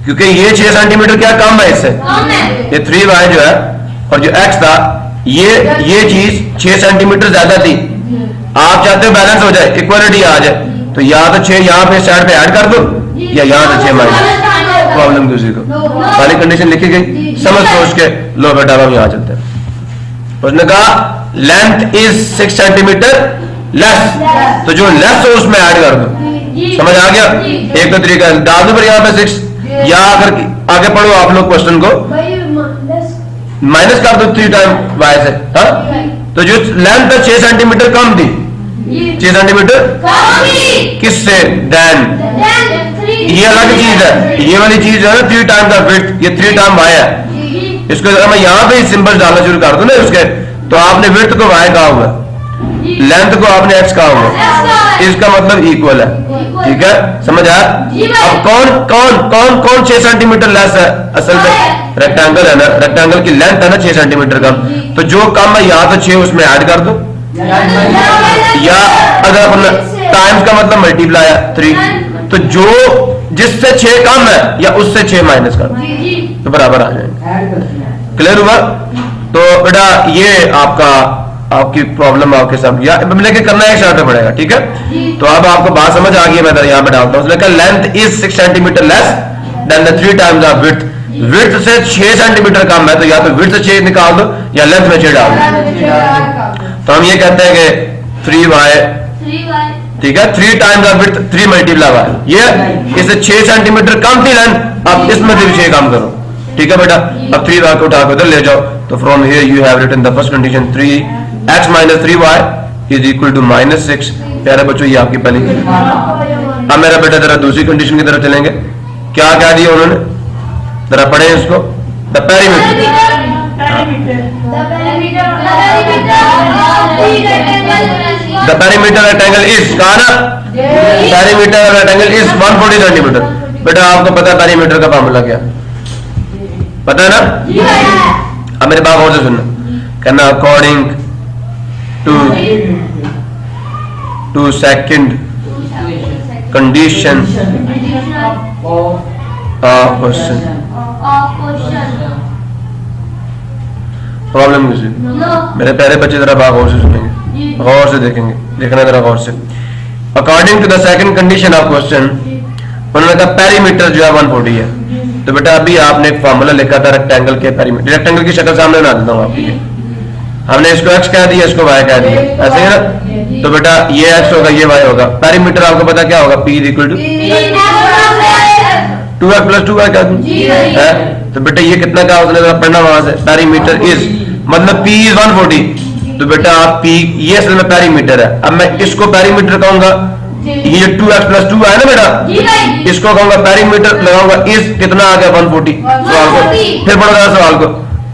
क्योंकि ये 6 सेंटीमीटर क्या कम है इससे, ये 3y जो है, और जो x था ये चीज 6 सेंटीमीटर ज्यादा थी। आप चाहते हो बैलेंस हो जाए, इक्वलिटी आ जाए, तो या तो 6 यहाँ पे साइड पे ऐड कर दो, या यहाँ से 6 माइनस। प्रॉब्लम किसी को पहली कंडीशन लिखी गई, समझ सोच के लो बेटा हम यहाँ चलते हैं। उसने कहा लेंथ इज 6 सेंटीमीटर लेस, तो जो लेस हो उसमें ऐड कर दो। समझ आ गया? एक तो तरीका डाल दो पर यहाँ पे 6, या अगर आगे पढ़ो आप लोग क्वेश्चन को, माइनस कर दो 3 टाइम y से। हाँ, तो जो लेंथ है 6 सेंटीमीटर कम थी, 6 सेंटीमीटर किससे? देन ये अलग चीज है, ये वाली चीज जो है ना 3 टाइम्स द विड्थ, ये 3 टाइम y है। इसको अगर मैं यहाँ पे सिंबल डालना शुरू कर दूं ना उसके, तो आपने विड्थ को y कहा हुआ, लेंथ को आपने x कहा हुआ, इसका मतलब इक्वल है। ठीक है, समझ आया? अब कौन कौन कौन कौन 6 सेंटीमीटर लेस है? असल में रेक्टेंगल है ना, रेक्टेंगल की लेंथ है ना 6 सेंटीमीटर कम, तो जो कम है यहाँ तो 6 उसमें ऐड कर दो, या अगर अपन टाइम्स का मतलब मल्टीप्लाई है 3, तो जो जिससे 6 कम है या उससे 6 माइनस कर दो, तो बराबर आ जाएंगे। क्लियर हुआ? तो बेटा ये आपकी प्रॉब्लम आपके साथ या लेके करना एक शर्त पड़ेगा। ठीक है, तो अब आपको बात समझ आ गई है, मैं यहाँ पे डालता हूँ। Length is 6 centimetre less than the 3 times of width. Width से 6 सेंटीमीटर कम है, तो या तो विड्थ से 6 निकाल दो या लेंथ में 6 डाल दो। तो हम ये कहते हैं कि 3y, ठीक है, 3 times of width 3 multiply y, ये इससे 6 सेंटीमीटर कम थी लेंथ, अब इसमें भी 6 कम करो। ठीक है बेटा, अब 3y को उठा कर उधर ले जाओ, तो from here you have written the first condition 3x minus 3y is equal to -6। प्यारे बच्चों, ये आपकी पहली। अब मेरा बेटा जरा दूसरी कंडीशन की तरफ चलेंगे। क्या क्या दिया उन्होंने, जरा पढ़े इसको। The perimeter, the perimeter rectangle is, कहा ना, पेरीमीटर रेक्टेंगल इज 140 सेंटीमीटर। बेटा आपको पता है पेरीमीटर का फार्मूला क्या, पता है ना? अब मेरे बात और से सुनना, कहना according to second condition of question. Problem किसी मेरे प्यारे बच्चे जरा बात और से सुनेंगे, गौर से देखेंगे, देखना जरा गौर से। According to the second condition of question, उन्होंने कहा पेरीमीटर जो है 140 है। तो बेटा अभी आपने एक फार्मूला लिखा था रेक्टेंगल के पेरीमीटर, रेक्टेंगल की शक्ल सामने बना देता हूँ आपकी। हमने इसको x कह दिया, इसको y कह दिया, ऐसे है ना? तो बेटा ये x होगा, ये y होगा। पेरीमीटर आपको पता क्या होगा, p is equal to 2x plus 2y कह दूं, है? तो बेटा ये कितना का उसने पढ़ना वहां से, पेरीमीटर इज मतलब p इज 140। तो बेटा आप p, ये असल में पेरीमीटर है। अब मैं इसको पेरीमीटर कहूंगा, ये 2x प्लस 2 है ना बेटा, इसको कहूंगा पेरीमीटर, लगाऊंगा इस कितना आ गया 140। सवाल को फिर पढ़ो सवाल को,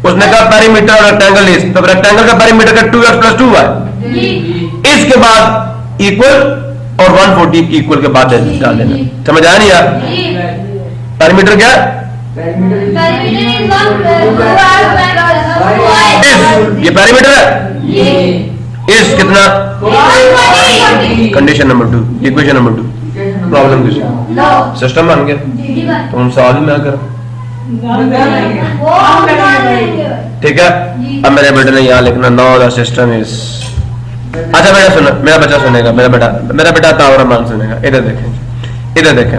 उसने कहा पेरीमीटर और रेक्टेंगल इज, तो रेक्टेंगल का पेरीमीटर का 2x प्लस 2 है, इसके बाद इक्वल और 140 इक्वल के बाद डाल देना। समझ आया नहीं यार? पेरीमीटर क्या, ये पेरीमीटर है, इस कितना, condition number 2, equation number 2। Problem किस सिस्टम बन गया, तो हम सवाल ही ना कर। ठीक है, अब मेरे बेटे ने यहाँ लिखना नो द सिस्टम इज। अच्छा बेटा सुनो, मेरा बच्चा सुनेगा, मेरा बेटा तावर रहमान सुनेगा। इधर देखें, इधर देखें।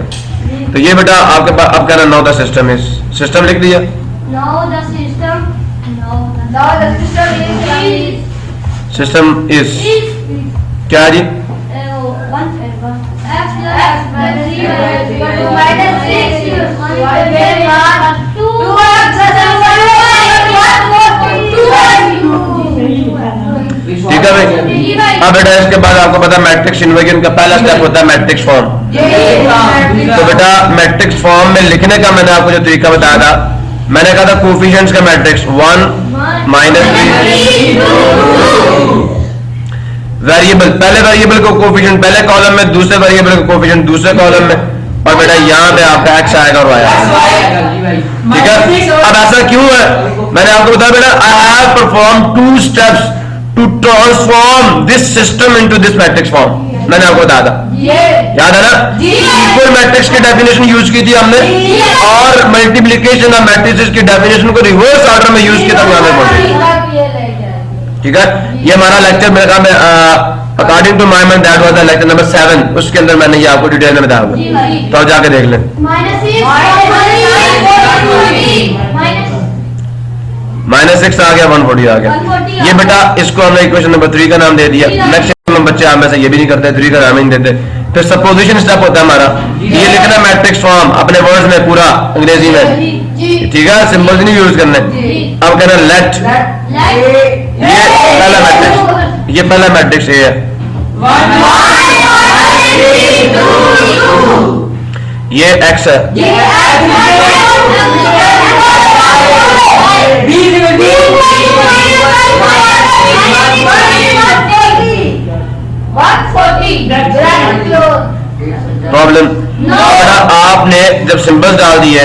तो ये बेटा आपके पास अब कहना know the system is, system लिख दिया। सिस्टम इज क्या जी, ठीक है भाई। अब बेटा इसके बाद आपको पता है मैट्रिक्स इन्वर्जन का पहला स्टेप होता है मैट्रिक्स फॉर्म। तो बेटा मैट्रिक्स फॉर्म में लिखने का मैंने आपको जो तरीका बताया था, मैंने कहा था कोफिशिएंट्स का मैट्रिक्स 1 -3, वेरिएबल, पहले वेरिएबल को कोफिशिएंट पहले कॉलम में, दूसरे वेरिएबल को कोफिशिएंट दूसरे कॉलम में, और बेटा यहाँ पे आपका x आएगा और y आएगा। ठीक है, अब ऐसा क्यों है, मैंने आपको बताया बेटा I have perform 2 steps to transform this system into this matrix form. मैंने आपको बताया था, याद है ना? इक्वल मैट्रिक्स की डेफिनेशन यूज की थी हमने, और मल्टीप्लिकेशन ऑफ मैट्रिसेस की डेफिनेशन को रिवर्स ऑर्डर में यूज किया था। ठीक है, ये हमारा लेक्चर मेरे ख्याल में according to my mind that was the lecture number 7, उसके अंदर मैंने ये आपको डिटेल में बताया होगा, तो आप जाके देख लें। -6 आ गया, 140 आ गया। ये बेटा इसको हमने इक्वेशन नंबर 3 का नाम दे दिया। मैक्सिमम बच्चे हमें से ये भी नहीं करते, 3 का नाम ही नहीं देते। फिर सपोजिशन स्टेप होता है हमारा, ये लिखना मैट्रिक्स फॉर्म अपने वर्ड्स में पूरा अंग्रेजी में, ठीक है, सिंबल्स नहीं यूज करने। अब कहना लेट, ये पहला मैट्रिक्स, ये पहला मैट्रिक्स ये है। ये x है, प्रॉब्लम बेटा आपने जब सिंबल्स डाल दिए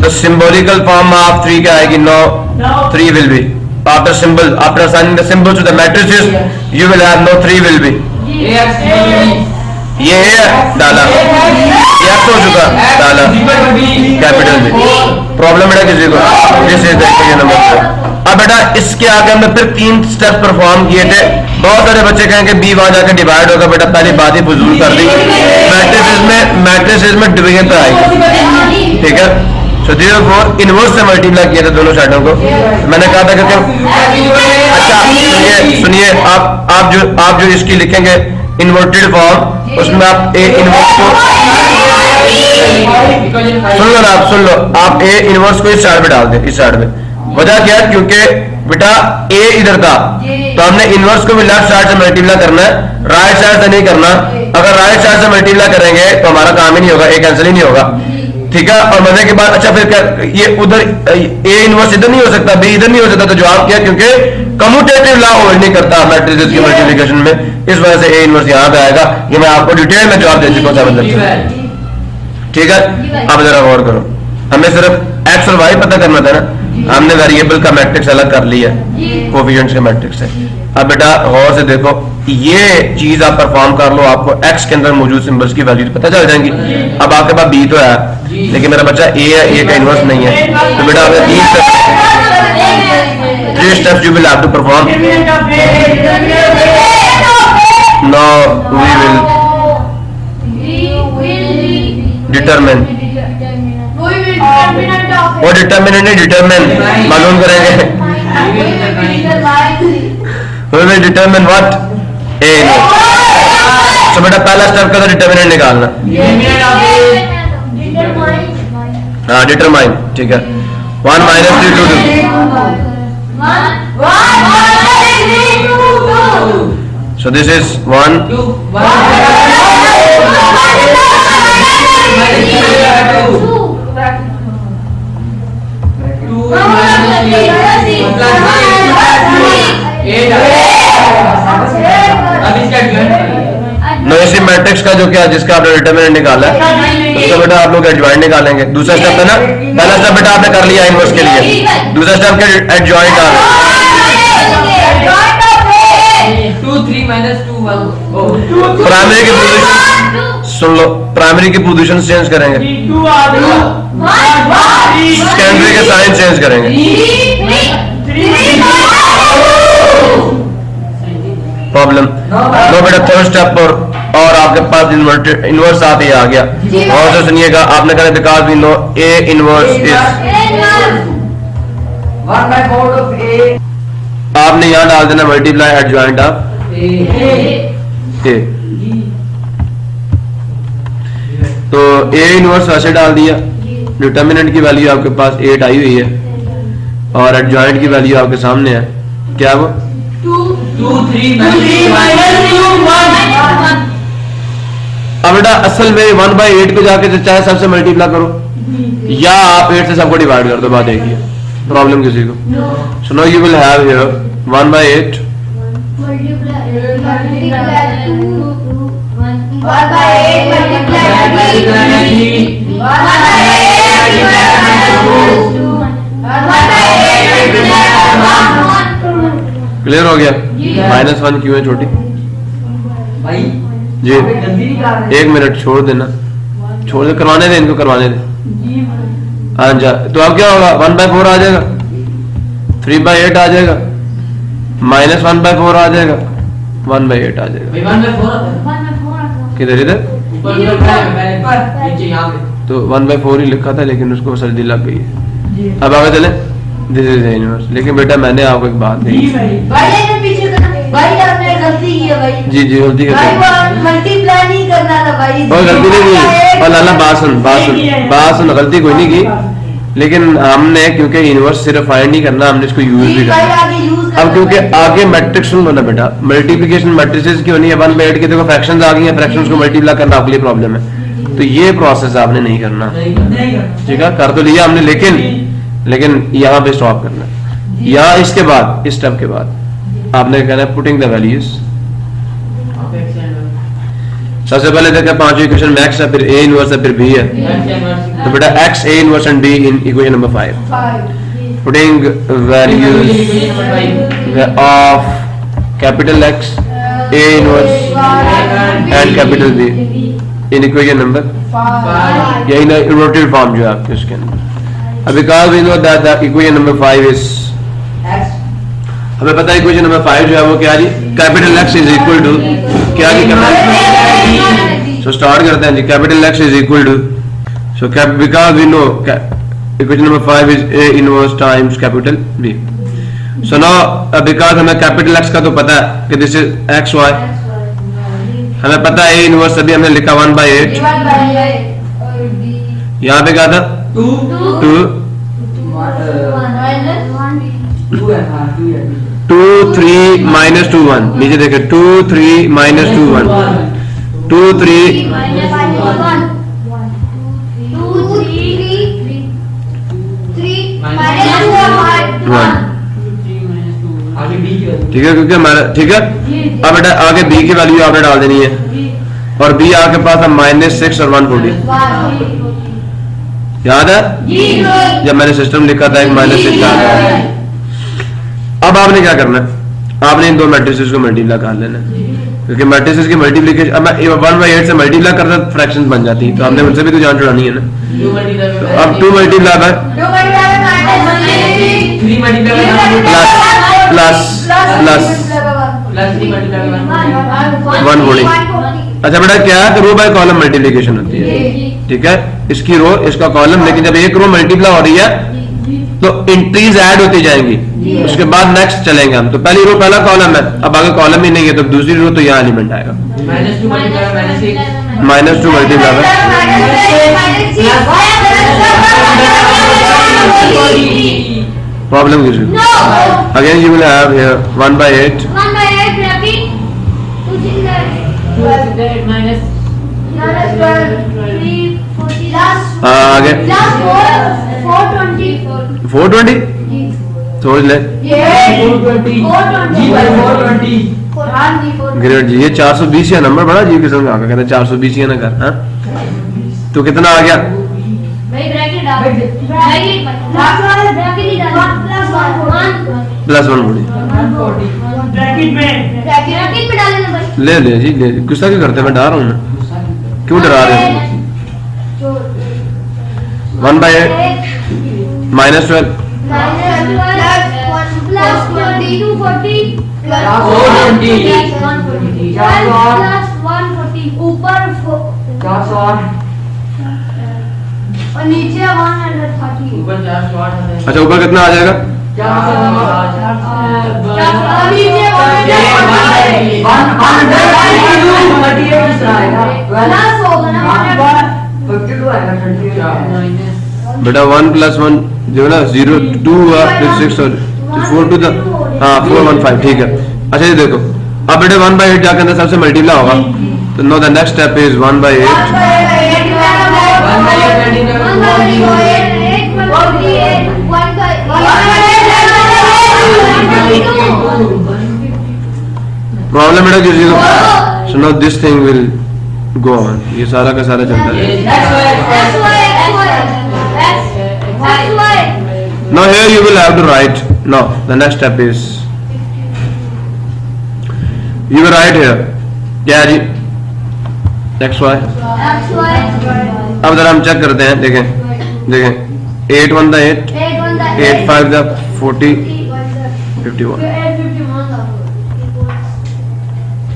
तो सिंबॉलिकल फॉर्म ऑफ 3 क्या आएगी? No 3 will be after symbol, after assigning the symbol to the matrices you will have no 3 will be. ये है डाला, ये हो चुका डाला कैपिटल में, प्रॉब्लम बेटा किसी को जैसे देखिए नंबर। अब बेटा इसके आगे हमने फिर 3 स्टेप परफॉर्म किए थे। बहुत सारे बच्चे कहेंगे बी वहां जाकर डिवाइड होगा, बेटा पहली बात ही फजूल कर दी, मैट्रिसेस में डिवीजन पर आएगी, ठीक है। सो देयरफॉर इनवर्स से मल्टीप्लाई किया था दोनों साइडों को। मैंने कहा था कि अच्छा सुनिए आप जो इसकी लिखेंगे इन्वर्टेड फॉर्म, उसमें आप ए इनवर्स को सुन लो आप ए इनवर्स को इस साइड पे डाल दें, इस साइड में। वजह क्या है? क्योंकि बेटा ए इधर था तो हमने इनवर्स को भी लेफ्ट साइड से मल्टीप्लाई करना है, राइट साइड से नहीं करना। अगर राइट साइड से मल्टीप्लाई करेंगे तो हमारा काम ही नहीं होगा, ए कैंसिल ही नहीं होगा, ठीक है। और मजे के बाद अच्छा फिर क्या ये उधर ए इनवर्स इधर नहीं हो सकता, बी इधर नहीं हो सकता, तो जवाब क्या? क्योंकि कम्यूटेटिव लॉ होल्ड नहीं करता मैट्रिसेस की मल्टीप्लिकेशन में, इस वजह से ए इनवर्स यहाँ पे आएगा। ये मैं आपको डिटेल में जवाब दे चुका हूं, ठीक है। अब जरा गौर करो, हमें सिर्फ एक्स और वाई पता करना था ना, हमने वेरिएबल का मैट्रिक्स अलग कर लिया कोएफिशिएंट्स के मैट्रिक्स से। अब बेटा गौर से देखो, ये चीज आप परफॉर्म कर लो, आपको एक्स के अंदर मौजूद सिंबल्स की वैल्यू पता चल जाएंगी। अब आपके पास बी तो है लेकिन मेरा बच्चा ए है, ए का इनवर्स नहीं है, तो बेटा आपने 3 steps you will have to perform. Now we will determine, वो डिटरमिनेंट नहीं डिटरमिन मालूम करेंगे। We will determine what? A inverse। तो बेटा पहला स्टेप का तो डिटरमिनेंट निकालना, हाँ डिटरमाइन, ठीक है। 1 - 3 2 2। So this is 1 नो इसी मैट्रिक्स का जो क्या जिसका आपने डिटरमिनेंट निकाला है उसका बेटा आप लोग एडजॉइंट निकालेंगे। दूसरा स्टेप है ना, पहला स्टेप बेटा आपने कर लिया इनवर्स के लिए, दूसरा स्टेप के एडजॉइंट आ रहा है। 2 3 -2 1 प्राइमरी की पोजीशन सुन लो, प्राइमरी की पोजीशन चेंज करेंगे, सेकेंडरी के साइन चेंज करेंगे। प्रॉब्लम नो बेटा थर्ड स्टेप और आपके पास इनवर्स आते ही आ गया। और से सुनिएगा, आपने कहा because we know A inverse is 1/4 of A। आपने यहाँ डाल देना मल्टीप्लाई एडजॉइंट ऑफ ए, तो ए इनवर्स वैसे डाल दिया, डिटर्मिनेंट की वैल्यू आपके पास 8 आई हुई है और एडजॉइंट की वैल्यू आपके सामने है, क्या वो 2 3 -2 1। अब बेटा असल में 1/8 को जाके चाहे सबसे मल्टीप्लाई करो या आप 8 से सबको डिवाइड कर दो, बात एक ही है, प्रॉब्लम किसी को। So no you will have here 1/8 clear हो गया। -1 क्यों है छोटी भाई जी, 1 मिनट छोड़ देना, छोड़ दे, करवाने दे इनको, करवाने दे। हाँ जा, तो अब क्या होगा 1/4 आ जाएगा, 3/8 आ जाएगा, -1/4 आ जाएगा, 1/8 आ जाएगा। 1/4 किधर इधर ऊपर नीचे यहाँ पे तो 1/4 ही लिखा था लेकिन उसको सर्दी लग गई है। अब आगे चले, दिस इज इनवर्स। लेकिन बेटा मैंने आपको एक बात कही, भाई आपने गलती की है भाई। जी जी गलती कर दी, मल्टीप्लाई नहीं करना था भाई। और गलती नहीं की, और लाला बात सुन, गलती कोई नहीं की, लेकिन हमने क्योंकि इनवर्स सिर्फ फाइंड नहीं करना, हमने इसको यूज भी करना। अब क्योंकि आगे मैट्रिक्स सुन ना बेटा, मल्टीप्लिकेशन मैट्रिसेस की होनी है 1/8 की, देखो फ्रैक्शंस आ गई हैं, फ्रैक्शंस को मल्टीप्लाई करना आपके लिए प्रॉब्लम है, तो तो ये प्रोसेस आपने नहीं करना, नहीं करना। ठीक है? कर तो लिया हमने, लेकिन यहाँ पे स्टॉप करना है। यहाँ इसके बाद, इस स्टेप के बाद आपने कहना है पुटिंग द वैल्यूज। सबसे पहले देखा पांचवी इक्वेशन में x है, फिर a इनवर्स है, फिर b है। तो बेटा x, a inverse and b in equation number 5। Putting values of capital X, a inverse and capital B in equation number, यही ना रोटेटेड फॉर्म जो है आपके उसके अंदर। अब because we know that the equation number 5 is, हमें पता है इक्वेशन नंबर 5 जो है वो क्या जी, capital X is equal to क्या जी, कैपिटल। सो स्टार्ट करते हैं जी, capital X is equal to, so because we know equation number 5 is a inverse times capital B। So now because हमें कैपिटल X का तो पता है कि दिस इज XY, हमें पता है a इनवर्स, अभी हमने लिखा 1/8, यहाँ पे क्या था 2, 2 3 minus 2 1, नीचे देखे 2 3 minus 2 1, 2 3 आगे B की वैल्यू। ठीक है, क्योंकि हमारा ठीक है। अब बेटा आगे b की वैल्यू आपने डाल देनी है, और b आपके पास है -6 और 140, याद है जब मैंने सिस्टम लिखा था एक -6 आ गया। अब आपने क्या करना है, आपने इन दो मैट्रिसेस को मल्टीप्लाई कर लेना है, क्योंकि मैट्रिसेस की मल्टीप्लिकेशन, अब मैं 1/8 से मल्टीप्लाई करता फ्रैक्शंस बन जाती है, तो आपने उनसे भी तो जान छुड़ानी है ना। तो अब 2 मल्टीप्लाई बाय प्लस प्लस 140। अच्छा बेटा क्या है कि रो बाय कॉलम मल्टीप्लिकेशन होती है, ठीक है, इसकी रो इसका कॉलम, लेकिन जब एक रो मल्टीप्लाई हो रही है तो एंट्रीज ऐड होती जाएंगी, उसके बाद नेक्स्ट चलेंगे हम। तो पहली रो पहला कॉलम है, अब आगे कॉलम ही नहीं है, तो दूसरी रो तो यहाँ एलिमेंट आएगा -2 -2 मल्टीप्लाई प्रॉब्लम किस again you will have here 1/8 आगे 420 सोच ले ग्रेट जी, ये 420 है नंबर, बड़ा जी किस्म का कहते हैं 420 है ना कर, हाँ तो कितना आ गया, +140 ले ले जी ले, गुस्सा क्यों करते हैं, मैं डरा रहा हूँ ना, क्यों डरा रहे हो। 1/8 -12 और नीचे 130। ऊपर 408 है। अच्छा ऊपर कितना आ जाएगा, बेटा 1 + 1 जो है ना 0 2 हुआ, फिर 6 और 4 टू द 415, ठीक है। अच्छा ये देखो, अब बेटे 1/8 जाकर अंदर सबसे मल्टीप्लाई होगा, तो no the next step is 1/8 problem बेटा किसी को, so no this thing will go on, ये सारा का सारा चलता है। Now here you will have to write, no the next step is you will write here क्या है जी, XY। अब जरा हम चेक करते हैं, देखें देखें 8 1 8 8 5 40 51,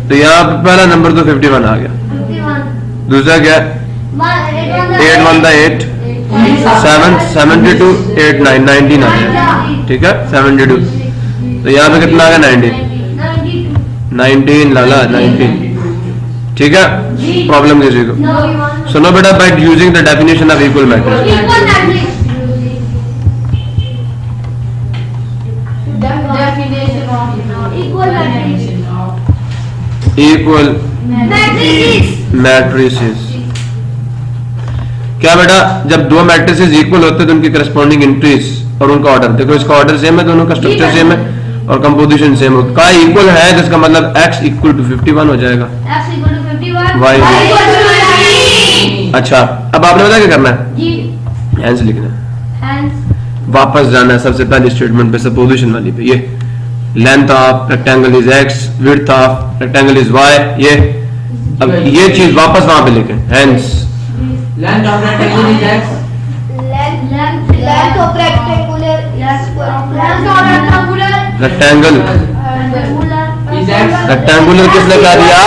तो यहाँ पे पहला नंबर तो 51 आ गया, दूसरा क्या 8 1 8 7 72 8 9 19 आ गया, ठीक है 72, तो यहाँ पे कितना आ गया 19 लाला 19, ठीक है। प्रॉब्लम किसी को, सुनो बेटा, by using the definition of equal matrix, equal matrices क्या बेटा, जब दो मैट्रिसेस इक्वल होते हैं तो उनकी करस्पॉन्डिंग इंट्रीज और उनका ऑर्डर, देखो इसका ऑर्डर सेम है, दोनों का स्ट्रक्चर सेम है और कंपोजिशन सेम है। का इक्वल है जिसका मतलब x इक्वल टू 51 हो जाएगा। X equal to 51, Y equal to 90। अच्छा, अब आपने पता क्या करना है, जी हैंस लिखना है, hence वापस जाना है सबसे पहली स्टेटमेंट पे, सपोजिशन वाली पे। ये length of rectangle is x, width of rectangle is y। ये अब ये चीज वापस वहां पे लिखें, hence Length of rectangle is x. length of rectangular rectangle, Is x. Rectangular किसने कह दिया?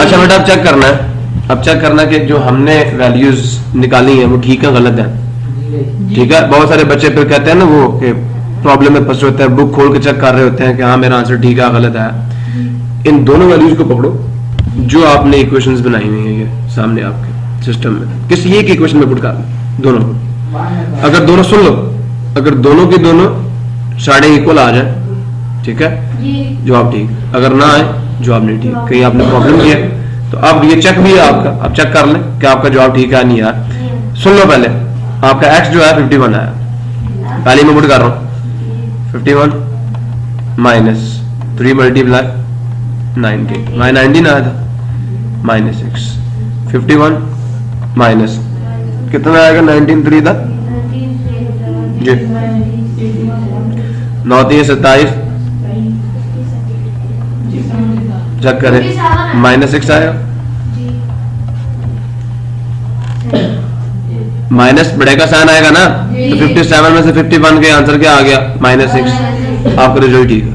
अच्छा बेटा, अब चेक करना है, अब चेक करना है कि जो हमने वैल्यूज निकाली हैं वो ठीक है गलत है। ठीक है, बहुत सारे बच्चे फिर कहते हैं ना वो कि प्रॉब्लम में फंसे होते हैं, बुक खोल के चेक कर रहे होते हैं कि हाँ मेरा आंसर ठीक है गलत है। इन दोनों वैल्यूज को पकड़ो जो आपने इक्वेशंस बनाई हुई हैं ये सामने आपके सिस्टम में, किसी एक इक्वेशन में पुट कर लो दोनों को। अगर दोनों सुन लो, अगर दोनों के दोनों साढ़े इक्वल आ जाए, ठीक है, जवाब ठीक, अगर ना आए जवाब नहीं ठीक, कहीं आपने प्रॉब्लम किया। तो अब ये चेक भी है आपका, अब चेक कर लें कि आपका जवाब ठीक है नहीं आया। सुन लो पहले, आपका x जो है 51 आया, पहले मैं पुट कर रहा हूं 51 माइनस 3 मल्टीप्लाई 90, माइ 19 आया था, माइनस 6 51 माइनस कितना आएगा, 19 3 था जी, 9 3 27, चेक करें, माइनस 6 आया, माइनस बड़े का साइन आएगा ना, तो 57 में से 51 के आंसर क्या आ गया, माइनस 6, आपका रिजल्ट ठीक है।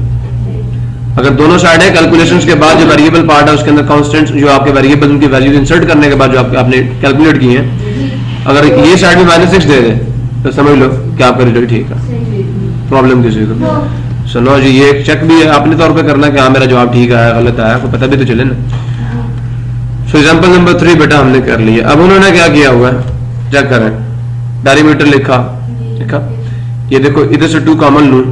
अगर दोनों साइड है, कैलकुलेशंस के बाद जो वेरिएबल पार्ट है उसके अंदर कांस्टेंट्स जो आपके वेरिएबल उनकी वैल्यूज इंसर्ट करने के बाद जो आपने कैलकुलेट किए हैं, अगर ये साइड में माइनस 6 दे दे तो समझ लो कि आपका रिजल्ट ठीक है, प्रॉब्लम किसी को। सुनो जी, ये चेक भी है अपने तौर पे करना कि हाँ मेरा जवाब ठीक आया गलत आया, आपको पता भी तो चले ना। सो एग्जांपल नंबर 3 बेटा हमने कर लिया। अब उन्होंने क्या किया हुआ है, चेक करें, डेरिवेटिव लिखा, ये देखो इधर से 2 कॉमन लूं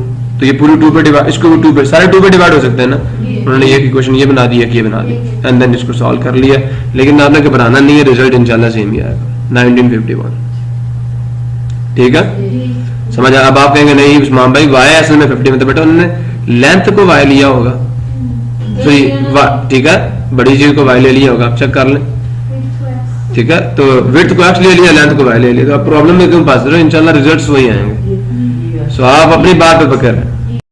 तो ये पूरी 2 पे डिवाइड, इसको 2 पे, सारे 2 पे डिवाइड हो सकते हैं ना। उन्होंने ये इक्वेशन ये बना दी, ये बना दी, एंड देन इसको सॉल्व कर लिया। लेकिन आपने घबराना नहीं है, रिजल्ट इंशाल्लाह सेम ही आएगा, 1951। ठीक है, समझ आया? अब आप कहेंगे नहीं उस्मान भाई y असल में 50 में, तो बेटा उन्होंने लेंथ को y लिया होगा, तो ठीक है, बड़ी चीज को y ले लिया होगा, आप चेक कर लें। ठीक है, तो विड्थ को x ले लिया, लेंथ को y ले लिया, तो आप प्रॉब्लम में क्यों फंस रहे हो, इंशाल्लाह रिजल्ट्स वही आएंगे। सो आप अपनी बात पे पकड़